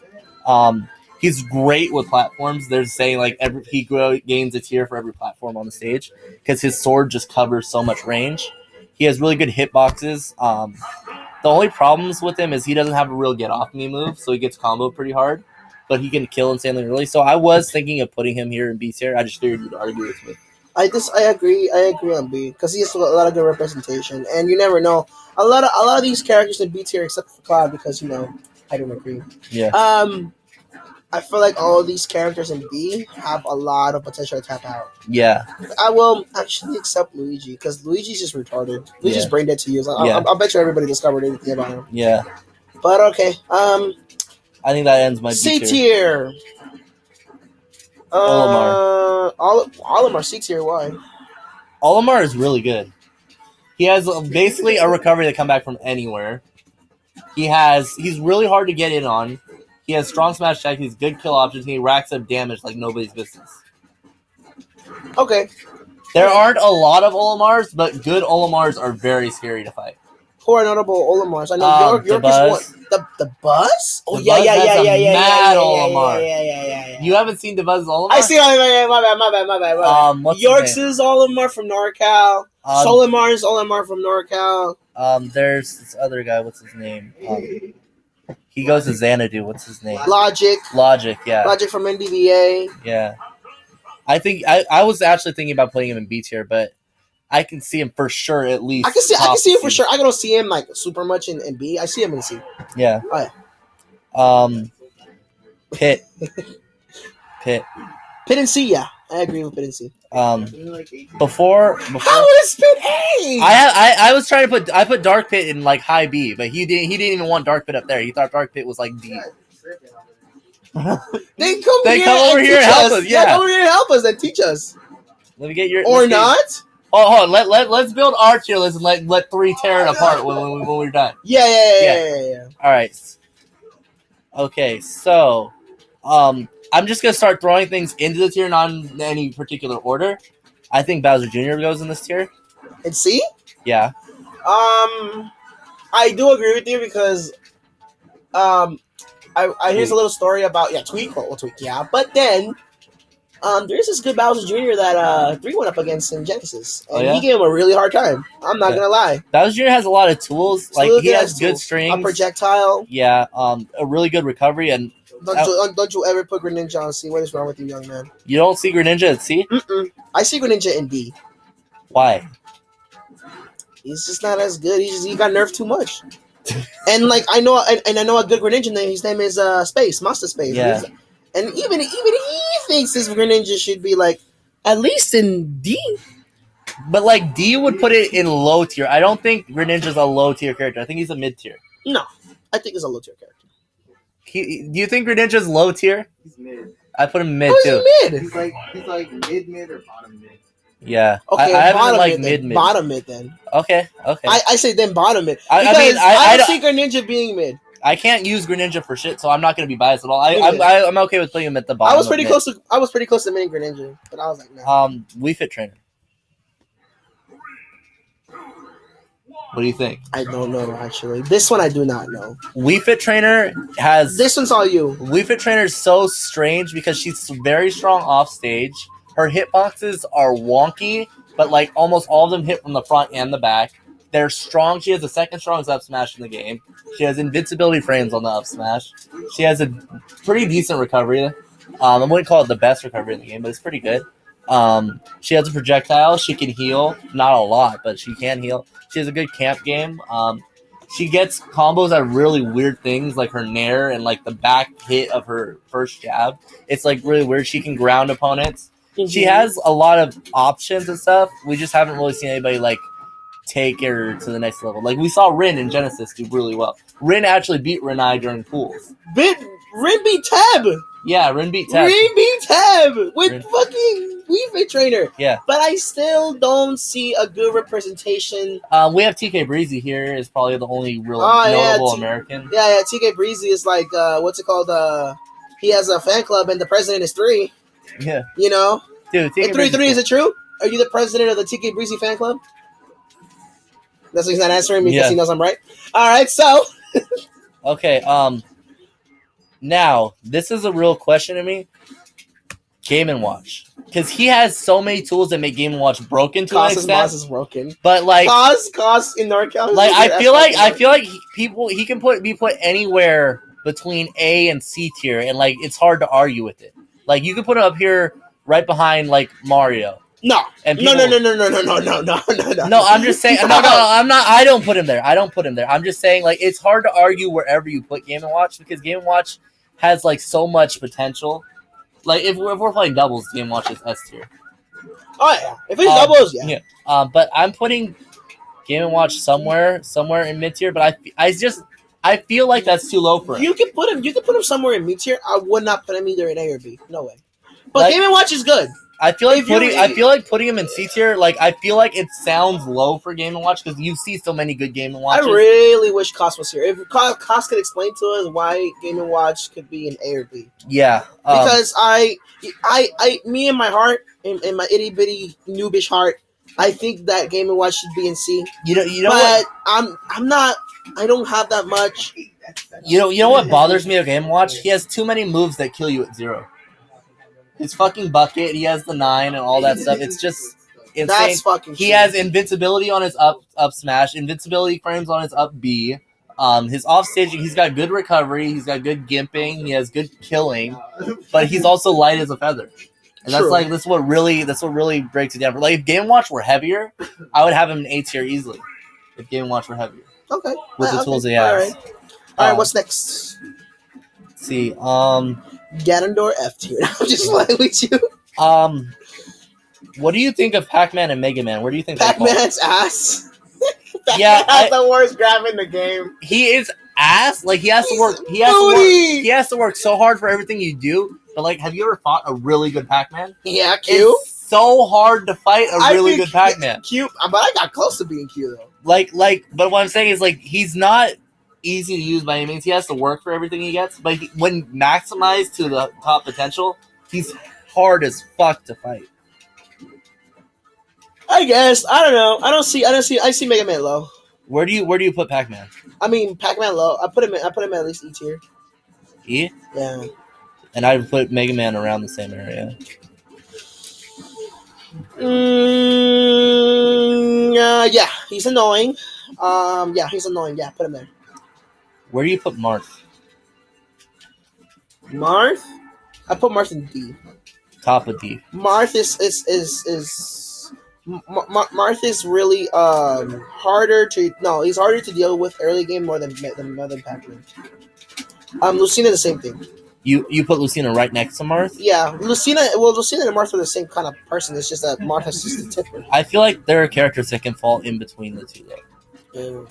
He's great with platforms. They're saying like he gains a tier for every platform on the stage because his sword just covers so much range. He has really good hitboxes. The only problems with him is he doesn't have a real get off me move, so he gets comboed pretty hard. But he can kill insanely early. So I was thinking of putting him here in B tier. I just figured you'd argue with me. I agree on B because he has a lot of good representation, and you never know. A lot of these characters in B tier, except for Cloud, because I don't agree. Yeah. I feel like all of these characters in B have a lot of potential to tap out. Yeah. I will actually accept Luigi because Luigi's just retarded. Luigi's brain dead to use. I'll bet you everybody discovered anything about him. Yeah. But okay. I think that ends my B C tier. tier. Olimar. Olimar C tier. Why? Olimar is really good. He has basically a recovery to come back from anywhere. He's really hard to get in on. He has strong smash attack. He's good kill options. He racks up damage like nobody's business. Okay. There aren't a lot of Olimars, but good Olimars are very scary to fight. Who are notable Olimars? I know York is one. The Buzz? Oh, The Buzz has a Olimar. Yeah. You haven't seen DeBuzz's Olimar? I see. My bad. What's York's is Olimar from NorCal. Solimar's Olimar from NorCal. There's this other guy. What's his name? He goes to Xanadu. What's his name? Logic, yeah. Logic from NBVA. Yeah. I think I was actually thinking about putting him in B tier, but I can see him for sure at least. I can see him for sure. I don't see him like super much in B. I see him in C. Yeah. Oh, yeah. Pit and C, yeah. I agree with Pit and C. Before How is Pit A? I was trying to I put Dark Pit in like high B, but he didn't even want Dark Pit up there. He thought Dark Pit was like D. They come over here and help us. Yeah, come over here and help us and teach us. Let me get your not. Hold on. Let's build our tier list and let 3 tear it apart when we're done. Yeah. All right. Okay, so I'm just gonna start throwing things into the tier, not in any particular order. I think Bowser Jr. goes in this tier. And C? Yeah. I do agree with you because I here's a little story about Tweak. Yeah. But then there's this good Bowser Jr. that 3 went up against in Genesis, and he gave him a really hard time. I'm not gonna lie. Bowser Jr. has a lot of tools. Like he has good strings, a projectile. Yeah. A really good recovery, and don't you ever put Greninja on C? What is wrong with you, young man? You don't see Greninja at C? I see Greninja in B. Why? He's just not as good. He got nerfed too much. And like I know, and I know a good Greninja name. His name is Space Master Space. Yeah. And even he thinks his Greninja should be like at least in D. But like D would put it in low tier. I don't think Greninja's a low tier character. I think he's a mid tier. No, I think he's a low tier character. Do you think Greninja's low tier? He's mid. I put him mid How is too. he mid? He's like mid or bottom mid. Yeah. Okay, I have him bottom like mid. mid. Bottom mid then. Okay. I say then bottom mid. I Because mean, I don't see Greninja being mid. I can't use Greninja for shit, so I'm not going to be biased at all. Yeah. I'm okay with putting him at the bottom. I was pretty of close to mid Greninja, but I was like, no. Wii Fit Trainer. What do you think? I don't know actually. This one I do not know. Wii Fit Trainer has This one's all you. Wii Fit Trainer is so strange because she's very strong off stage. Her hitboxes are wonky, but like almost all of them hit from the front and the back. They're strong. She has the second strongest up smash in the game. She has invincibility frames on the up smash. She has a pretty decent recovery. I wouldn't call it the best recovery in the game, but it's pretty good. She has a projectile. She can heal. Not a lot, but she can heal. She has a good camp game. She gets combos at really weird things like her nair and like the back hit of her first jab. It's like really weird. She can ground opponents. She has a lot of options and stuff. We just haven't really seen anybody like take her to the next level. Like we saw Rin in Genesis do really well. Rin actually beat Renai during pools. Rin beat Tab. Yeah, Rin beat Tab. Rin beat Tab with Rin. fucking Wii Fit Trainer. Yeah. But I still don't see a good representation. We have TK Breezy here. Is probably the only real Oh, yeah, notable American. Yeah, TK Breezy is like what's it called? He has a fan club and the president is 3. Yeah, You know? dude. TK And 3 is it true? Are you the president of the TK Breezy fan club? That's why he's not answering me because Yeah. he knows I'm right. Alright, so Okay. Now this is a real question to me. Game and Watch, because he has so many tools that make Game and Watch broken to an Cos's boss extent. is broken. But like, Cos in NorCal. like I feel like he can be put anywhere between A and C tier, and like it's hard to argue with it. Like you can put him up here right behind like Mario. No. And No. people, No, I'm just saying. No, I'm not. I don't put him there. I'm just saying, like, it's hard to argue wherever you put Game and Watch because Game and Watch has like so much potential. Like, if we're playing doubles, Game and Watch is S tier. Oh yeah. If it's doubles, yeah. But I'm putting Game and Watch somewhere in mid tier. But I feel like that's too low for him. You can put him somewhere in mid tier. I would not put him either in A or B. No way. But Like- Game and Watch is good. I feel like If you- putting him in C tier. Like, I feel like it sounds low for Game and Watch because you see so many good Game and I Watches. really wish Cos was here. If Cos could explain to us why Game and Watch could be an A or B. Yeah, Because me in my heart, in my itty bitty noobish heart, I think that Game and Watch should be in C. you know But what? I'm not. I don't have that much. You know what bothers me about Game & Watch? He has too many moves that kill you at 0. His fucking bucket, he has the 9 and all that stuff. It's just insane. That's fucking. He shit. has invincibility on his up smash, invincibility frames on his up B. His off staging, he's got good recovery, he's got good gimping, he has good killing, but he's also light as a feather. And True. that's what really breaks it down. Like if Game & Watch were heavier, I would have him in A tier easily. If Game & Watch were heavier. Okay. With the tools he All has. right. All right. What's next? Let's see. Ganondorf F tier. I'm just playing with you. What do you think of Pac-Man and Mega Man? Where do you think they fall? Pac-Man's ass. Yeah, That's the worst grab in the game. He is ass. Like he has to work. He has to work so hard for everything you do. But like, have you ever fought a really good Pac-Man? Yeah, Q. It's so hard to fight a really think good Pac-Man. Q, but I got close to being Q though. But what I'm saying is like he's not easy to use by any means. He has to work for everything he gets. But when maximized to the top potential, he's hard as fuck to fight. I guess I don't know. I see Mega Man low. Where do you put Pac-Man? I mean Pac-Man low. I put him at least E tier. E? Yeah. And I would put Mega Man around the same area. Yeah, he's annoying. He's annoying. Yeah, put him there. Where do you put Marth? Marth? I put Marth in D. Top of D. Marth Marth is really harder to he's harder to deal with early game more than Pac-Man. Lucina the same thing. You put Lucina right next to Marth? Yeah, Lucina and Marth are the same kind of person. It's just that Marth has just a tipper. I feel like there are characters that can fall in between the two though.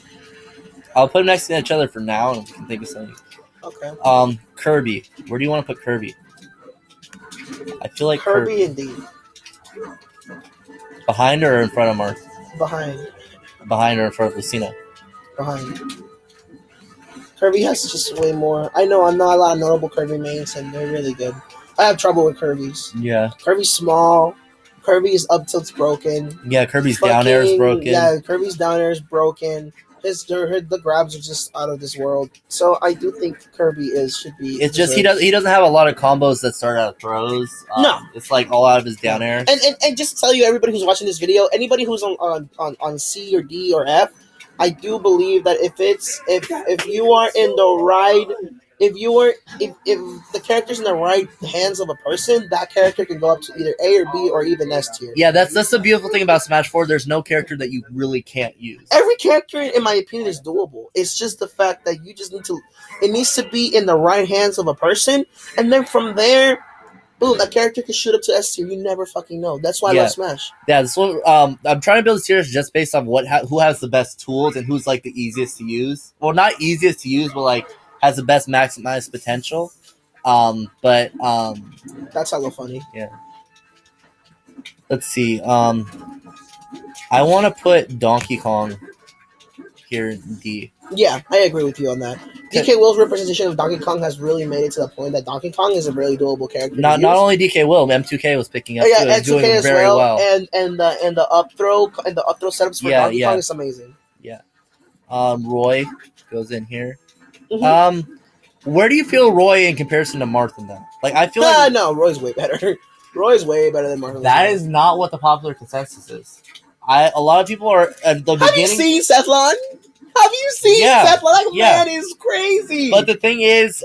I'll put them next to each other for now, and we can think of something. Okay. Kirby. Where do you want to put Kirby? I feel like Kirby indeed. Behind or in front of Marth? Behind. Behind or in front of Lucina? Behind. Kirby has just way more. I know a lot of notable Kirby mains, and they're really good. I have trouble with Kirby's. Yeah. Kirby's small. Kirby's up tilt's broken. Yeah, Kirby's down air is broken. Yeah, Kirby's down air is broken. The grabs are just out of this world. So I do think Kirby should be. It's just he doesn't have a lot of combos that start out of throws. No, it's like all out of his down air. And just to tell you, everybody who's watching this video, anybody who's on C or D or F, I do believe that if you are in the right, if the character's in the right hands of a person, that character can go up to either A or B or even S tier. Yeah, that's the beautiful thing about Smash 4. There's no character that you really can't use. Every character, in my opinion, is doable. It's just the fact that you just it needs to be in the right hands of a person, and then from there, boom, that character can shoot up to S tier. You never fucking know. That's why I love Smash. Yeah, so I'm trying to build a series just based on who has the best tools and who's like the easiest to use. Well, not easiest to use, but like has the best maximized potential. But that's hella funny. Yeah. Let's see. I want to put Donkey Kong here in D. Yeah, I agree with you on that. DK Will's representation of Donkey Kong has really made it to the point that Donkey Kong is a really doable character. Not only DK Will, M2K was picking up too, and M2K doing as very well. And the up throw setups for Donkey Kong is amazing. Yeah. Roy goes in here. Mm-hmm. Where do you feel Roy in comparison to Martha though? Like I feel like no, Roy's way better. Roy's way better than Martha. That is not what the popular consensus is. A lot of people are at the beginning. Have you seen Sethlon? Have you seen Sethlon? That man is crazy. But the thing is,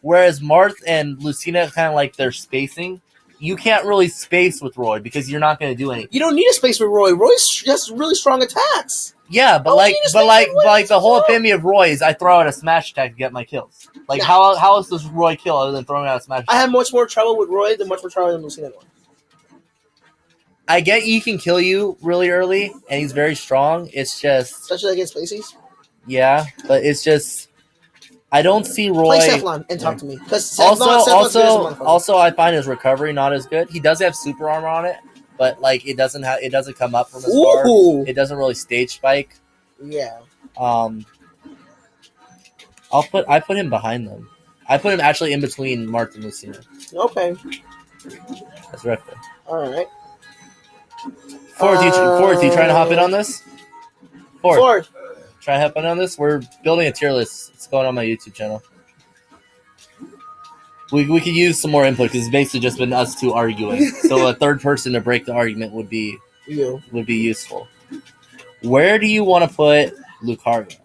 whereas Marth and Lucina kind of like their spacing, you can't really space with Roy because you're not going to do anything. You don't need a space with Roy. Roy's just really strong attacks. Yeah, but the whole epitome of Roy is I throw out a smash attack to get my kills. Like how else does Roy kill other than throwing out a smash attack? I have much more trouble with Roy than Lucina. I get he can kill you really early, and he's very strong. It's just especially against Places. Yeah, but it's just I don't see Roy. Play Sethlon and talk to me. Also, I find his recovery not as good. He does have super armor on it, but like it doesn't come up from his bar. It doesn't really stage spike. Yeah. I put him behind them. I put him actually in between Marth and Lucina. Okay. That's right there. All right. Fourth, you trying to hop in on this? Fourth. Try to hop in on this? We're building a tier list. It's going on my YouTube channel. We could use some more input because it's basically just been us two arguing. So a third person to break the argument would be useful. Where do you want to put Lucario?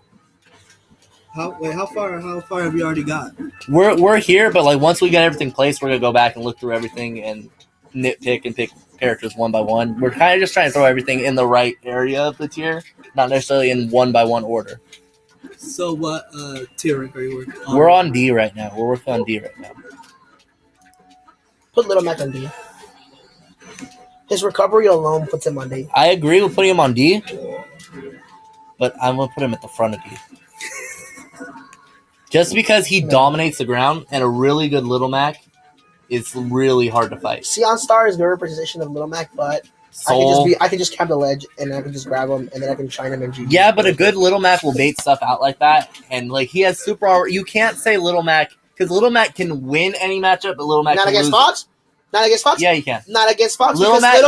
How far have we already got? We're here, but like once we get everything placed, we're gonna go back and look through everything and nitpick and pick characters one by one. We're kind of just trying to throw everything in the right area of the tier, not necessarily in one by one order. So what tier rank are you working on? We're on D right now. We're working on D right now. Put Little Mac on D. His recovery alone puts him on D. I agree with putting him on D, but I'm going to put him at the front of D. Just because he dominates the ground and a really good Little Mac, it's really hard to fight. Sion Star is the representation of Little Mac, but I can just camp the ledge and I can just grab him and then I can shine him and GG. Yeah, but a good Little Mac will bait stuff out like that, and like he has super armor. You can't say Little Mac because Little Mac can win any matchup, but Little Mac not can against lose. Fox. Not against Fox. Yeah, you can. Not against Fox. Little Mac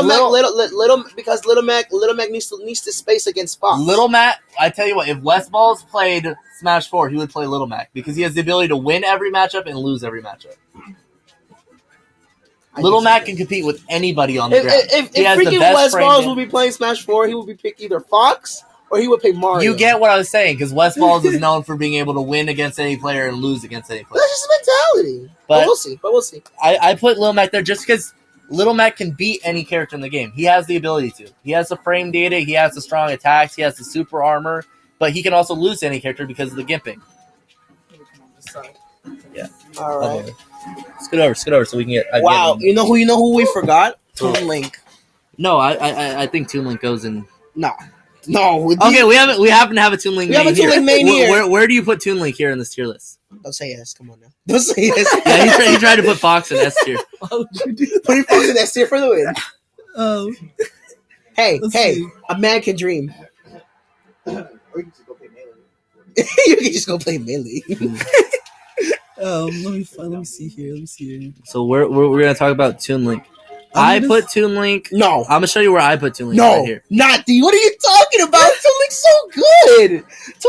needs to space against Fox. Little Mac, I tell you what, if West Balls played Smash 4, he would play Little Mac because he has the ability to win every matchup and lose every matchup. Little Mac can compete with anybody on the ground. If freaking West Balls would be playing Smash 4, he would be pick either Fox or he would pick Mario. You get what I was saying, because West Balls is known for being able to win against any player and lose against any player. That's just a mentality. But we'll see. I put Lil Mac there just because Little Mac can beat any character in the game. He has the ability to. He has the frame data. He has the strong attacks. He has the super armor. But he can also lose to any character because of the gimping. All right. Okay. Scoot over so we can get. Wow. You know who we forgot? Toon Link. No, I think Toon Link goes in. No. Okay, we happen to have a Toon Link. We have a Toon Link main here. Where do you put Toon Link here in this tier list? Don't say yes. Come on now. Don't say yes. Yeah, he tried to put Fox in S tier. Why would you do that? Put Fox in S tier for the win. Hey, Let's see. a man can dream. Or you can just go play Melee. You can just go play Melee. Let me see here. So we're gonna talk about Toon Link. I put Toon Link. No. I'm gonna show you where I put Toon Link. No, Right here. not D. What are you talking about? Toon Link's so good. Toon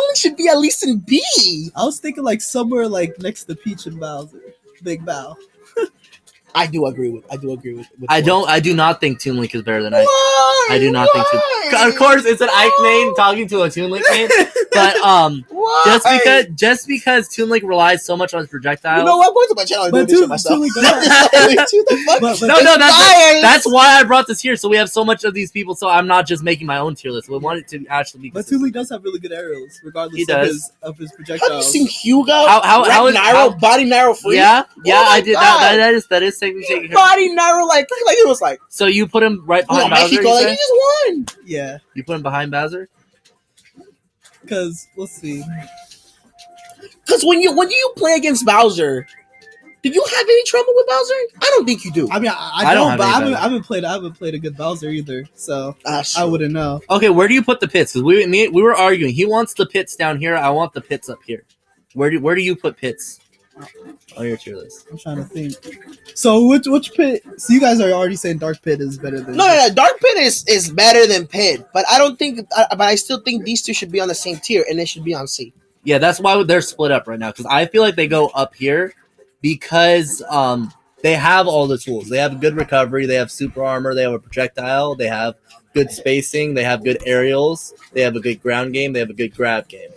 Link should be at least in B. I was thinking like somewhere like next to Peach and Bowser, Big Bow. I do agree with. I do not think Toon Link is better than Ike. Why? I do not think Toon. Of course, it's an Ike main talking to a Toon Link main, but Why? just because Toon Link relies so much on his projectiles. You know what? I'm going to my channel and But do this Toon myself. Link But That's why I brought this here. So we have so much of these people. So I'm not just making my own tier list. We want it to actually be. But Toon Link does have really good aerials, regardless He does. of his Have you projectiles. seen Hugo? How is Nairo body Nairo free? Yeah, Oh my I did. God. That is taking. Body Nairo like it was like So you put him right behind Bowser. Mexico. You Like say? he just won. Yeah, You put him behind Bowser. because let's see. Because when you play against Bowser, did you have any trouble with Bowser? I don't think you do. I mean, I I don't don't, have but any I Bowser. haven't played a good Bowser either, so I Sure. wouldn't know. Okay, where do you put the pits? Because we were arguing. He wants the pits down here. I want the pits up here. Where do you put pits on your tier list? I'm trying to think. So which pit? So you guys are already saying Dark Pit is better than No. Dark Pit is better than Pit, but I don't think. But I still think these two should be on the same tier, and they should be on C. Yeah, that's why they're split up right now. Because I feel like they go up here because they have all the tools. They have good recovery. They have super armor. They have a projectile. They have good spacing. They have good aerials. They have a good ground game. They have a good grab game.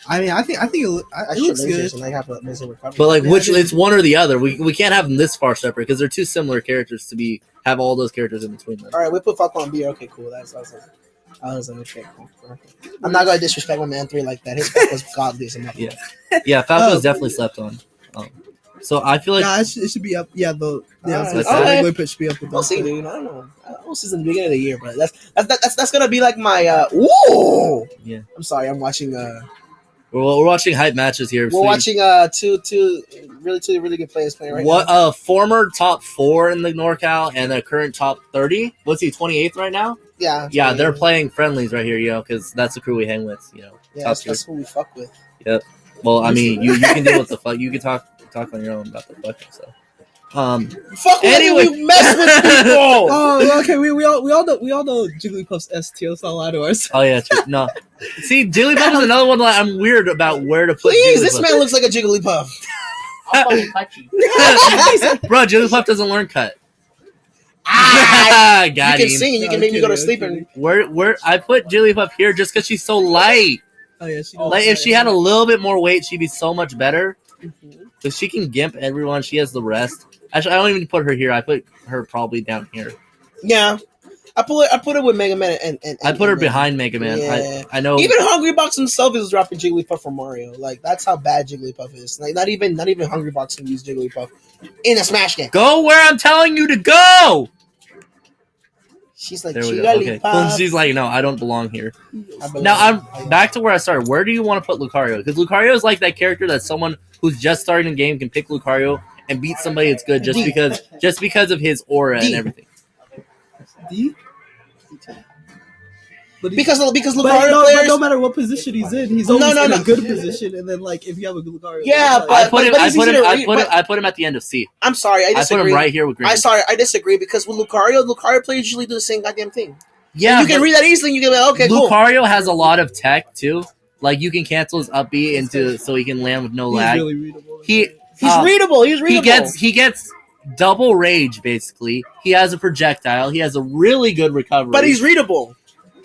I mean, I think it looks good. And I have a missing recovery. But like, Yeah, which I did- it's one or the other. We can't have them this far separate because they're two similar characters to have all those characters in between them. All right, we put Falcon on B. Okay, cool. I was like, okay, cool. Okay. I'm not gonna disrespect my man 3 like that. His fuck was godly as a mother. Yeah. Yeah, Falco is Oh. definitely slept on. So I feel like Nah, it should be up. Yeah, the Alright. regular pit should be up with We'll those. see, dude. I don't know. We'll see in the beginning of the year, but that's gonna be like my ooh. Yeah. I'm sorry. I'm watching. we're watching hype matches here. We're watching two really good players playing right What now. former top 4 in the NorCal and the current top 30? What's he 28th right now? Yeah. Yeah, they're playing friendlies right here, because that's the crew we hang with, Yeah, top that's who we fuck with. Well, I mean, you can deal with the fuck. You can talk on your own about the fucking stuff. Fuck with Anyway. you. We mess with people. Oh, okay. We all know Jigglypuff's S tier. Let's not lie to ourselves. Oh yeah, true. No. See, Jigglypuff is another one that I'm weird about where to put. Please, this Jigglypuff. man looks like a Jigglypuff. I'll fucking cut you. Bro, Jigglypuff doesn't learn cut. Ah, Got you can him. sing and you can make me go to sleep and Where I put Jigglypuff here just because she's so light. Oh yeah, she Like if she had a little bit more weight, she'd be so much better. Because she can gimp everyone. She has the rest. Actually, I don't even put her here. I put her probably down here. yeah. I put it with Mega Man and I put her and- behind Mega Man. Yeah. I know. Even Hungry Box himself is dropping Jigglypuff for Mario. Like that's how bad Jigglypuff is. Like not even Hungry Box can use Jigglypuff in a Smash game. Go where I'm telling you to go. She's like There we go. Okay. Jigglypuff. She's like, no, I don't belong here. I believe Now it. I'm back to where I started. Where do you want to put Lucario? Because Lucario is like that character that someone who's just starting the game can pick Lucario and beat somebody that's good just D. because of his aura D. and everything. D. But because but Lucario no, players. but no matter what position he's in, he's No, always no, in no. a good position. And then like if you have a good Lucario, Yeah, like, I put him. but I it's put easy him. to I read, put him. but- I put him at the end of C. I'm sorry, I I put disagree. him right here with Green. I disagree because with Lucario players usually do the same goddamn thing. Yeah, You can but read that easily and you can be like, okay, cool. Lucario has a lot of tech too. Like you can cancel his up B into so he can land with no he's lag. really readable. He He's readable. He's readable. He gets double rage basically. He has a projectile. He has a really good recovery. But he's readable.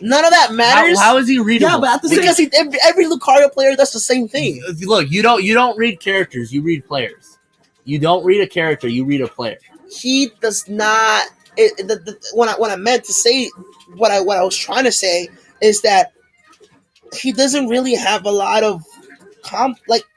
None of that matters. How is he readable? Yeah, but at the same because every Lucario player does the same thing. Look, you don't read characters. You read players. You don't read a character, you read a player. He does not. When I meant to say what I was trying to say is that he doesn't really have a lot of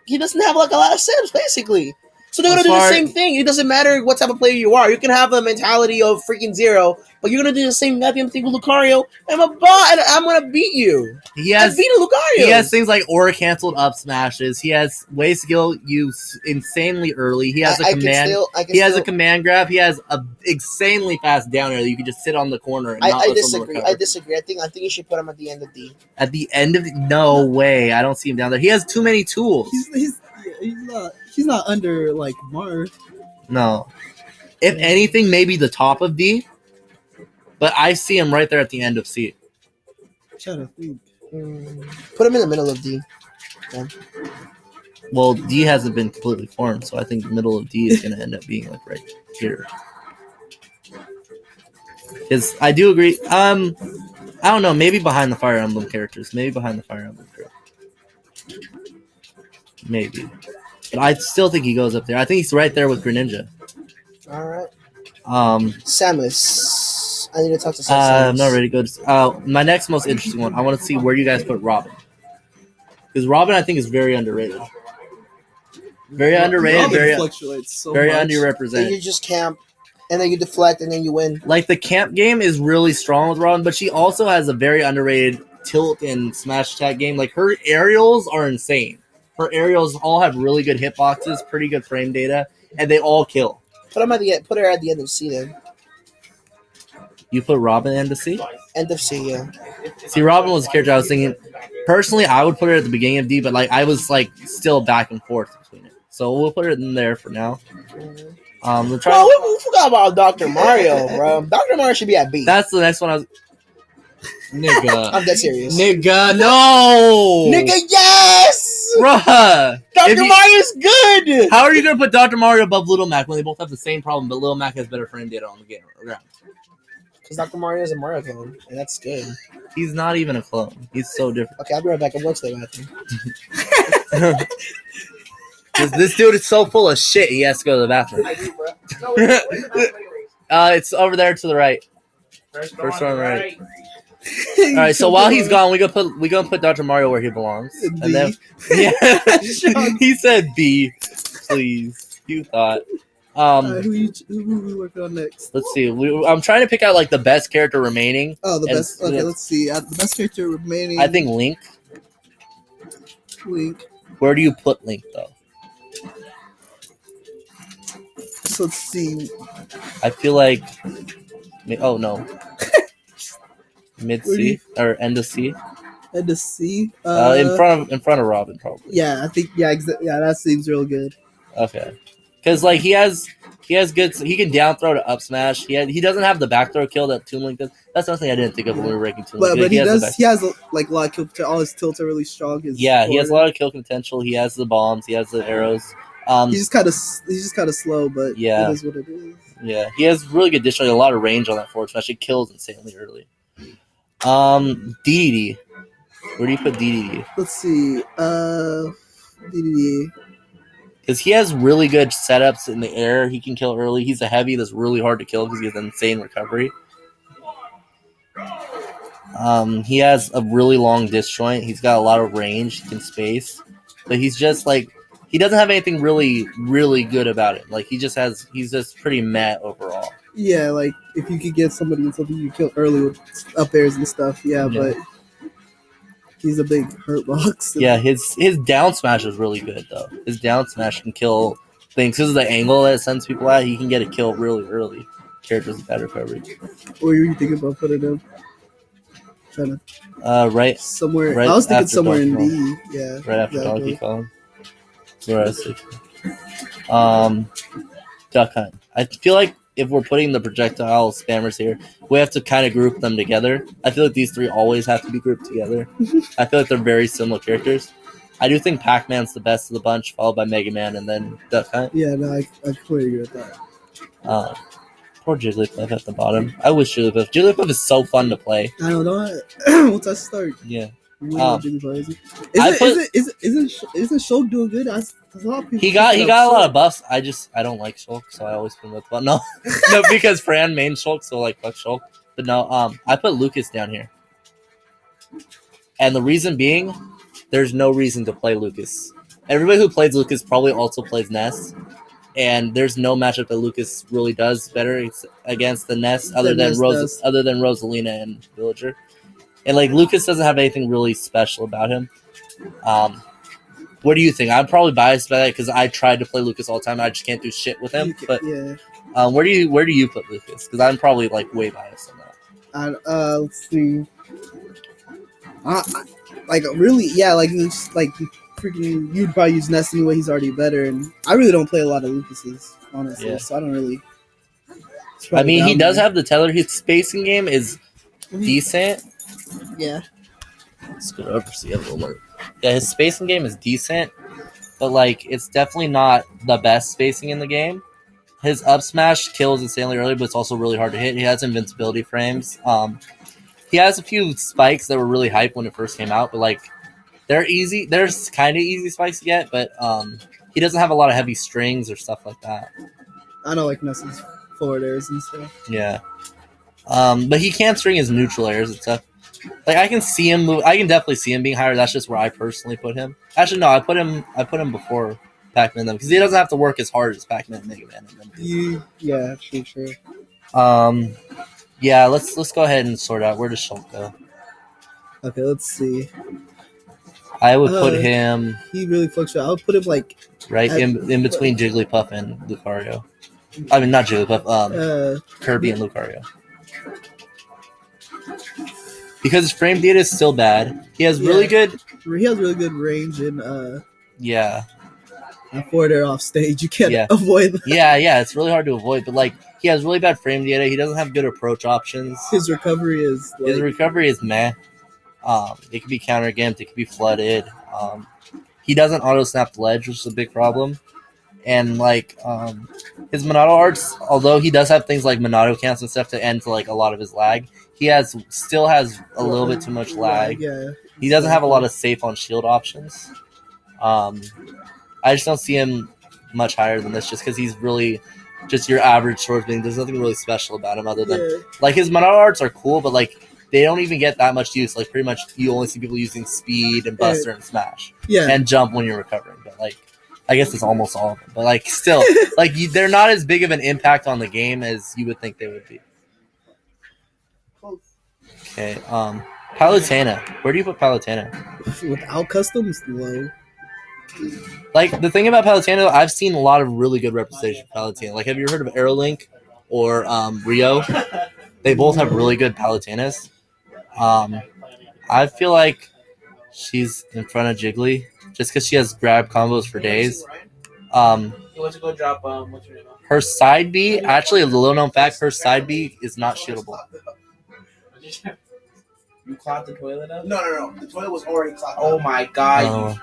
he doesn't have like a lot of sims basically. So they're gonna do the same thing. It doesn't matter what type of player you are. You can have the mentality of freaking Zero, but you're gonna do the same goddamn thing with Lucario. I'm a bot, and I'm gonna beat you. I beat Lucario. He has things like aura canceled up smashes. He has wave skill use insanely early. He has a command. He has a command grab. He has a insanely fast down air that you can just sit on the corner. And I disagree. I disagree. I think you should put him at the end of D. At the end of the, no way. I don't see him down there. He has too many tools. He's not under like Mars. No. If anything, maybe the top of D. But I see him right there at the end of C. Trying to think. Put him in the middle of D. Yeah. Well, D hasn't been completely formed, so I think the middle of D is going to end up being like right here. Because I do agree. I don't know. Maybe behind the Fire Emblem characters. Maybe. But I still think he goes up there. I think he's right there with Greninja. All right. Samus. I need to talk to Samus. I'm not ready to go. My next most interesting one. I want to see where you guys put Robin. Because Robin, I think, is very underrated. Very underrated. Robin fluctuates so very much. underrepresented. You just camp, and then you deflect, and then you win. Like, the camp game is really strong with Robin, but she also has a very underrated tilt and smash attack game. Like, her aerials are insane. Her aerials all have really good hitboxes, pretty good frame data, and they all kill. Put her at the end of C then. You put Robin end of C? End of C, yeah. See, Robin was a character I was thinking. Personally, I would put her at the beginning of D, but like I was like still back and forth between it. So we'll put her in there for now. We forgot about Dr. Mario, bro. Dr. Mario should be at B. That's the next one I was. Nigga. I'm dead serious. Nigga, no! Nigga, yes! Bruh! Dr. Mario's good! How are you going to put Dr. Mario above Little Mac when they both have the same problem, but Little Mac has better frame data on the game ground? Because Dr. Mario is a Mario clone, and that's good. He's not even a clone. He's so different. Okay, I'll be right back. I'm going to the bathroom. This dude is so full of shit, he has to go to the bathroom. It's over there to the right. First one on the right. All right, so while he's gone, we gonna put Dr. Mario where he belongs. And then, yeah, he said B. Please, you thought. Who we working on next? Let's see. I'm trying to pick out like the best character remaining. Oh, the best. Okay, let's see. The best character remaining. I think Link. Link. Where do you put Link though? So let's see. I feel like. Oh no. Mid C or end of C. End of C. In front of Robin probably. Yeah, I think yeah, that seems real good. Okay, because like he has good. He can down throw to up smash. He doesn't have the back throw kill that Toon Link does. That's something I didn't think of when we were ranking Toon Link. But he does. He has like a lot of kill potential. All his tilts are really strong. He has a lot of kill potential. He has the bombs. He has the arrows. He's just kind of slow, but yeah, it is what it is. Yeah, he has really good additionally a lot of range on that forward smash. It kills insanely early. DDD. Where do you put DDD? Let's see. DDD. Because he has really good setups in the air. He can kill early. He's a heavy that's really hard to kill because he has insane recovery. He has a really long disjoint. He's got a lot of range. He can space. But he's just like... He doesn't have anything really, really good about it. Like, he's just pretty meh overall. Yeah, like, if you could get somebody in something you kill early with up airs and stuff, yeah, but he's a big hurt box. Yeah, his down smash is really good, though. His down smash can kill things. Because of the angle that it sends people at, he can get a kill really early. Characters with better coverage. Where were you thinking about putting him? Right. Somewhere. Right, I was thinking somewhere in D. Yeah. Right after Donkey Kong. Where I was Duck Hunt. I feel like if we're putting the projectile spammers here, we have to kind of group them together. I feel like these three always have to be grouped together. I feel like they're very similar characters. I do think Pac-Man's the best of the bunch, followed by Mega Man, and then Duck Hunt. Yeah, no, I completely agree with that. Poor Jigglypuff at the bottom. I wish Jigglypuff is so fun to play. I don't know. Once I start. Yeah. You Um, know Jigglypuff, is he? I Isn't Shulk doing good? I saw people He got picking a up lot Shulk. of buffs. I don't like Shulk, so I always put him with. But no, no, because Fran main Shulk, so like fuck Shulk. But no, I put Lucas down here, and the reason being, there's no reason to play Lucas. Everybody who plays Lucas probably also plays Ness, and there's no matchup that Lucas really does better against the Ness other The than Ness does. other than Rosalina and Villager. And like Lucas doesn't have anything really special about him. What do you think? I'm probably biased by that because I tried to play Lucas all the time. I just can't do shit with him. But Yeah. where do you put Lucas? Because I'm probably like way biased on that. Let's see. Like really, yeah, like it's like freaking. You'd probably use Ness anyway. He's already better, and I really don't play a lot of Lucases, honestly. Yeah. So I don't really. I mean, he does have. have the tether. His spacing game is decent. Yeah. Let's go over so you have a little more. Yeah, his spacing game is decent, but like it's definitely not the best spacing in the game. His up smash kills insanely early, but it's also really hard to hit. He has invincibility frames. He has a few spikes that were really hype when it first came out, but like they're easy. There's kind of easy spikes to get, but he doesn't have a lot of heavy strings or stuff like that. I know, like Ness's forward airs and stuff. Yeah. But he can string his neutral airs and stuff. Like I can see him move. I can definitely see him being higher. That's just where I personally put him. Actually, no, I put him before Pac-Man them because he doesn't have to work as hard as Pac-Man and Mega Man. And them do. Yeah, true. Yeah. Let's go ahead and sort out where does Shulk go. Okay, let's see. I would put him He really fluctuates. I would put him like right in between Jigglypuff and Lucario. I mean, not Jigglypuff. Kirby and Lucario. Because his frame data is still bad. He has really good. He has really good range and Yeah. forward air off stage. You can't Yeah. avoid that. Yeah. It's really hard to avoid, but like he has really bad frame data. He doesn't have good approach options. His recovery is like, His recovery is meh. It could be counter gamed. It could be flooded. He doesn't auto snap the ledge, which is a big problem. And like his Monado arts, although he does have things like Monado counts and stuff to end to like a lot of his lag, he still has a little bit too much lag. Yeah. He doesn't have a lot of safe on shield options. I just don't see him much higher than this, just because he's really just your average swords being. There's nothing really special about him other than like his Monado arts are cool, but like they don't even get that much use. Like pretty much you only see people using speed and buster and smash and jump when you're recovering. But like I guess it's almost all of them. But like still, like they're not as big of an impact on the game as you would think they would be. Okay, Palutena. Where do you put Palutena? Without customs, low. Like the thing about Palutena, I've seen a lot of really good representation of Palutena. Like, have you heard of Aerolink or Rio? They both have really good Palutenas. I feel like she's in front of Jiggly just because she has grab combos for days. You want to go drop what's your name? Her side B, actually, a little known fact, her side B is not shieldable. You clogged the toilet up? No. The toilet was already clogged. Oh my god! Oh.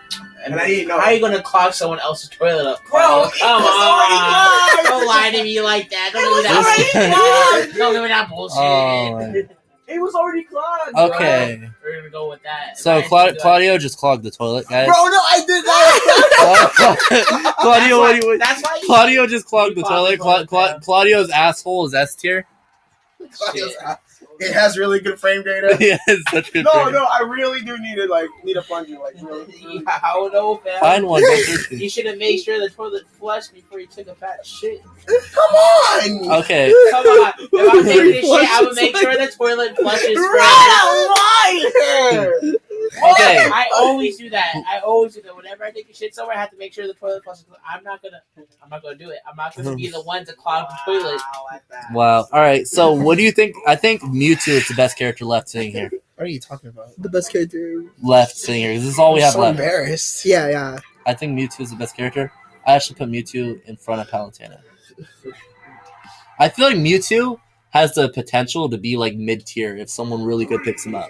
And I didn't know. How are you gonna clog someone else's toilet up? Bro, it come was on! already Don't lie to me like that. Don't It give me was that. Don't give me that bullshit. Oh. It was already clogged. Okay. Bro. We're gonna go with that. So Claudio just clogged the toilet, guys. Bro, no, I did not. Claudio, That's why. Claudio just clogged the toilet. Yeah. Claudio's asshole is S tier. Shit. It has really good frame data. He has such good. No, frame. I really do need a plunger. Like, really. How no, fam? Find one. You should have made sure the toilet flushed before you took a fat shit. Come on. Okay. Come on. If I'm taking this shit, I would make sure the toilet flushes Right, Okay. I always do that. Whenever I take a shit somewhere, I have to make sure the toilet flushes. I'm not gonna do it. I'm not gonna be the one to clog the toilet. Wow. All right. So, what do you think? I think Mewtwo is the best character left sitting here. What are you talking about? The best character. Left sitting here. This is all we have so left. embarrassed. Yeah. I think Mewtwo is the best character. I actually put Mewtwo in front of Palutena. I feel like Mewtwo has the potential to be like mid tier if someone really good picks him up.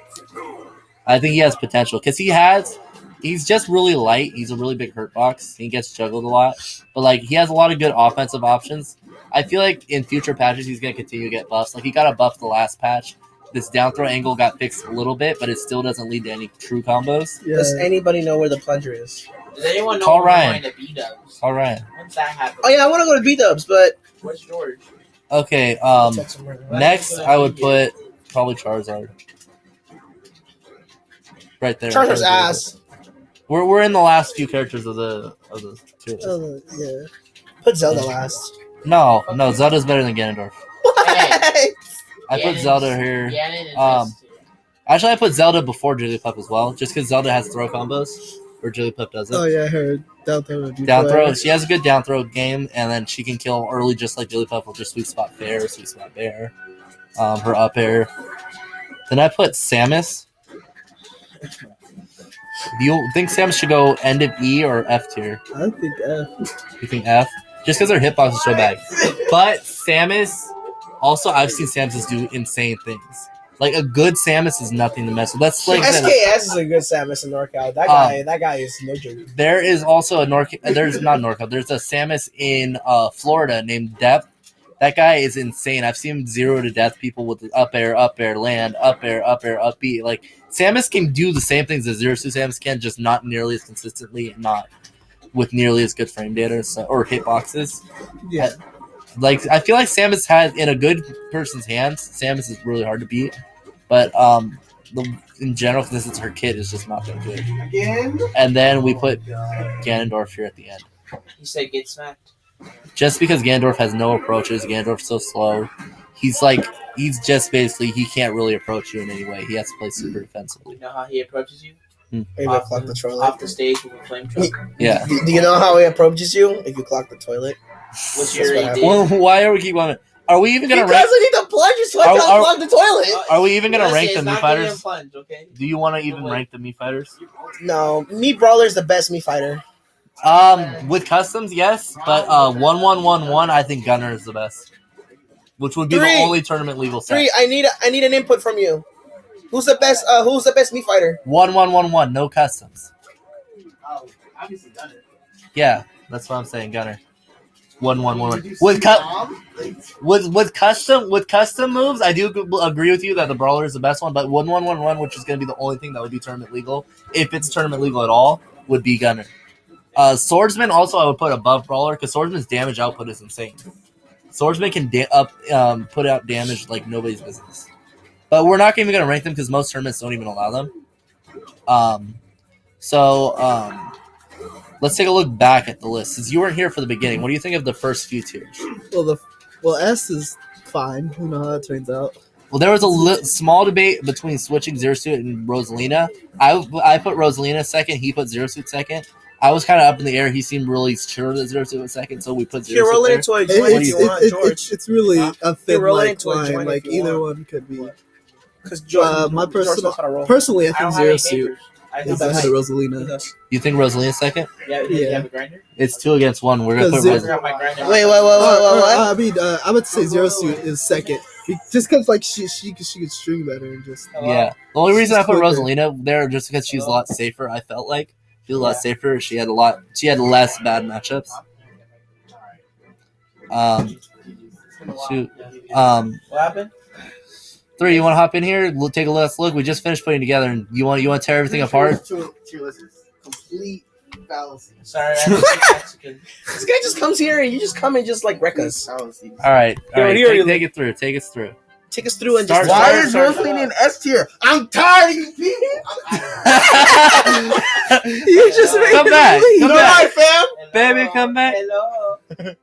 I think he has potential because he's just really light. He's a really big hurt box. He gets juggled a lot, but like he has a lot of good offensive options. I feel like in future patches he's gonna continue to get buffs. Like he got a buff the last patch this down throw angle got fixed a little bit, but it still doesn't lead to any true combos. Yeah. Does anybody know where the plunger is? Does anyone know Call where Ryan. we're going to B-dubs? All right. When's that happen? Oh yeah, I want to go to B-dubs, but Where's George? Okay. text him right now. Next, I would put probably Charizard. Right there. Charizard's ass. We're in the last few characters of the tier list. Yeah. Put Zelda last. No, Zelda's better than Ganondorf. Hey. I put Zelda here. Ganon and Um, Dusty. Actually, I put Zelda before Jigglypuff as well, just because Zelda has throw combos, where Jigglypuff doesn't. Oh yeah, I heard down throw. would be Down throw. fire. She has a good down throw game, and then she can kill early, just like Jigglypuff with her Sweet Spot Fair, Sweet Spot Bear, her up air. Then I put Samus. Do you think Samus should go end of E or F tier? I think F. You think F? Just because her hitbox is so bad. But Samus, also, I've seen Samus do insane things. Like, a good Samus is nothing to mess with. That's like SKS is a good Samus in NorCal. That guy is no joke. there is also a there's not NorCal. There's a Samus in Florida named Depth. That guy is insane. I've seen him 0 to death people with up air, land, up air, up B. Like, Samus can do the same things as Zero Suit Samus can, just not nearly as consistently and not with nearly as good frame data or hitboxes. Yeah. Like, I feel like Samus has, in a good person's hands, Samus is really hard to beat. But in general, because it's her kid, is just not that good. Again? And then we put Ganondorf here at the end. He said get smacked. Just because Ganondorf has no approaches, Ganondorf's so slow. He's just basically, he can't really approach you in any way. He has to play super defensively. You know how he approaches you? Maybe I clock the toilet. Off the stage with a flame truck. Yeah. Do you know how he approaches you? If you clock the toilet. What's That's your what AD? happened. Well, why are we keep on? Are we even gonna Because rank? I need the plunger so I Are- can are- clog the toilet. Are we even gonna Listen, rank the it's Mii not getting fighters? plunged, okay? Do you want to even rank the Mii fighters? No, Mii Brawler is the best Mii fighter. With customs, yes, but 1-1-1-1, I think Gunner is the best, which would be Three. the only tournament legal set. 3, I need an input from you. Who's the best? Who's the best Mii fighter? 1-1-1-1, no customs. Oh, obviously done it. Yeah, that's what I'm saying, Gunner. 1-1-1-1. Did you With see cut. Tom? Like, With custom moves, I do agree with you that the Brawler is the best one, but 1-1-1-1, which is going to be the only thing that would be tournament legal, if it's tournament legal at all, would be Gunner. Swordsman also I would put above Brawler because Swordsman's damage output is insane. Swordsman can put out damage like nobody's business. But we're not even going to rank them because most tournaments don't even allow them. Let's take a look back at the list. Since you weren't here for the beginning, what do you think of the first few tiers? Well, S is fine. You know how that turns out. Well, there was a small debate between switching Zero Suit and Rosalina. I put Rosalina second. He put Zero Suit second. I was kind of up in the air. He seemed really sure that Zero Suit was second, so we put You're Zero rolling Suit there. into a joint if It's, you want, George. it's really a thin rolling like into a line. joint Like if you either want. one could be. Because my George knows how to roll. Personally, I I think don't have Zero any Suit papers. I is just ahead of He Rosalina. does. You think Rosalina's second? Yeah, Yeah. you have a grinder? It's 2 against 1. We're gonna put Because I Rosalina. forgot my grinder. Wait, what? I mean, I would say Zero Suit is second, just because like she could string better and just. Yeah. The only reason I put Quicker. Rosalina there just because she's a lot safer. I felt like she was a lot safer. She had less bad matchups. Shoot. What happened? 3, you want to hop in here? We'll take a last look. We just finished putting together, and you want to tear everything apart? Tier list is complete fallacy. Sorry, I'm Mexican. This guy just comes here and you just come and just like wreck us. Fallacy. All right. Here, Take it through. Take us through. Take us through and Start- just. Why is Rosalina in S tier? I'm tired of you people. You just Come back. Come You know back. what, fam? Hello. Baby, come back. Hello.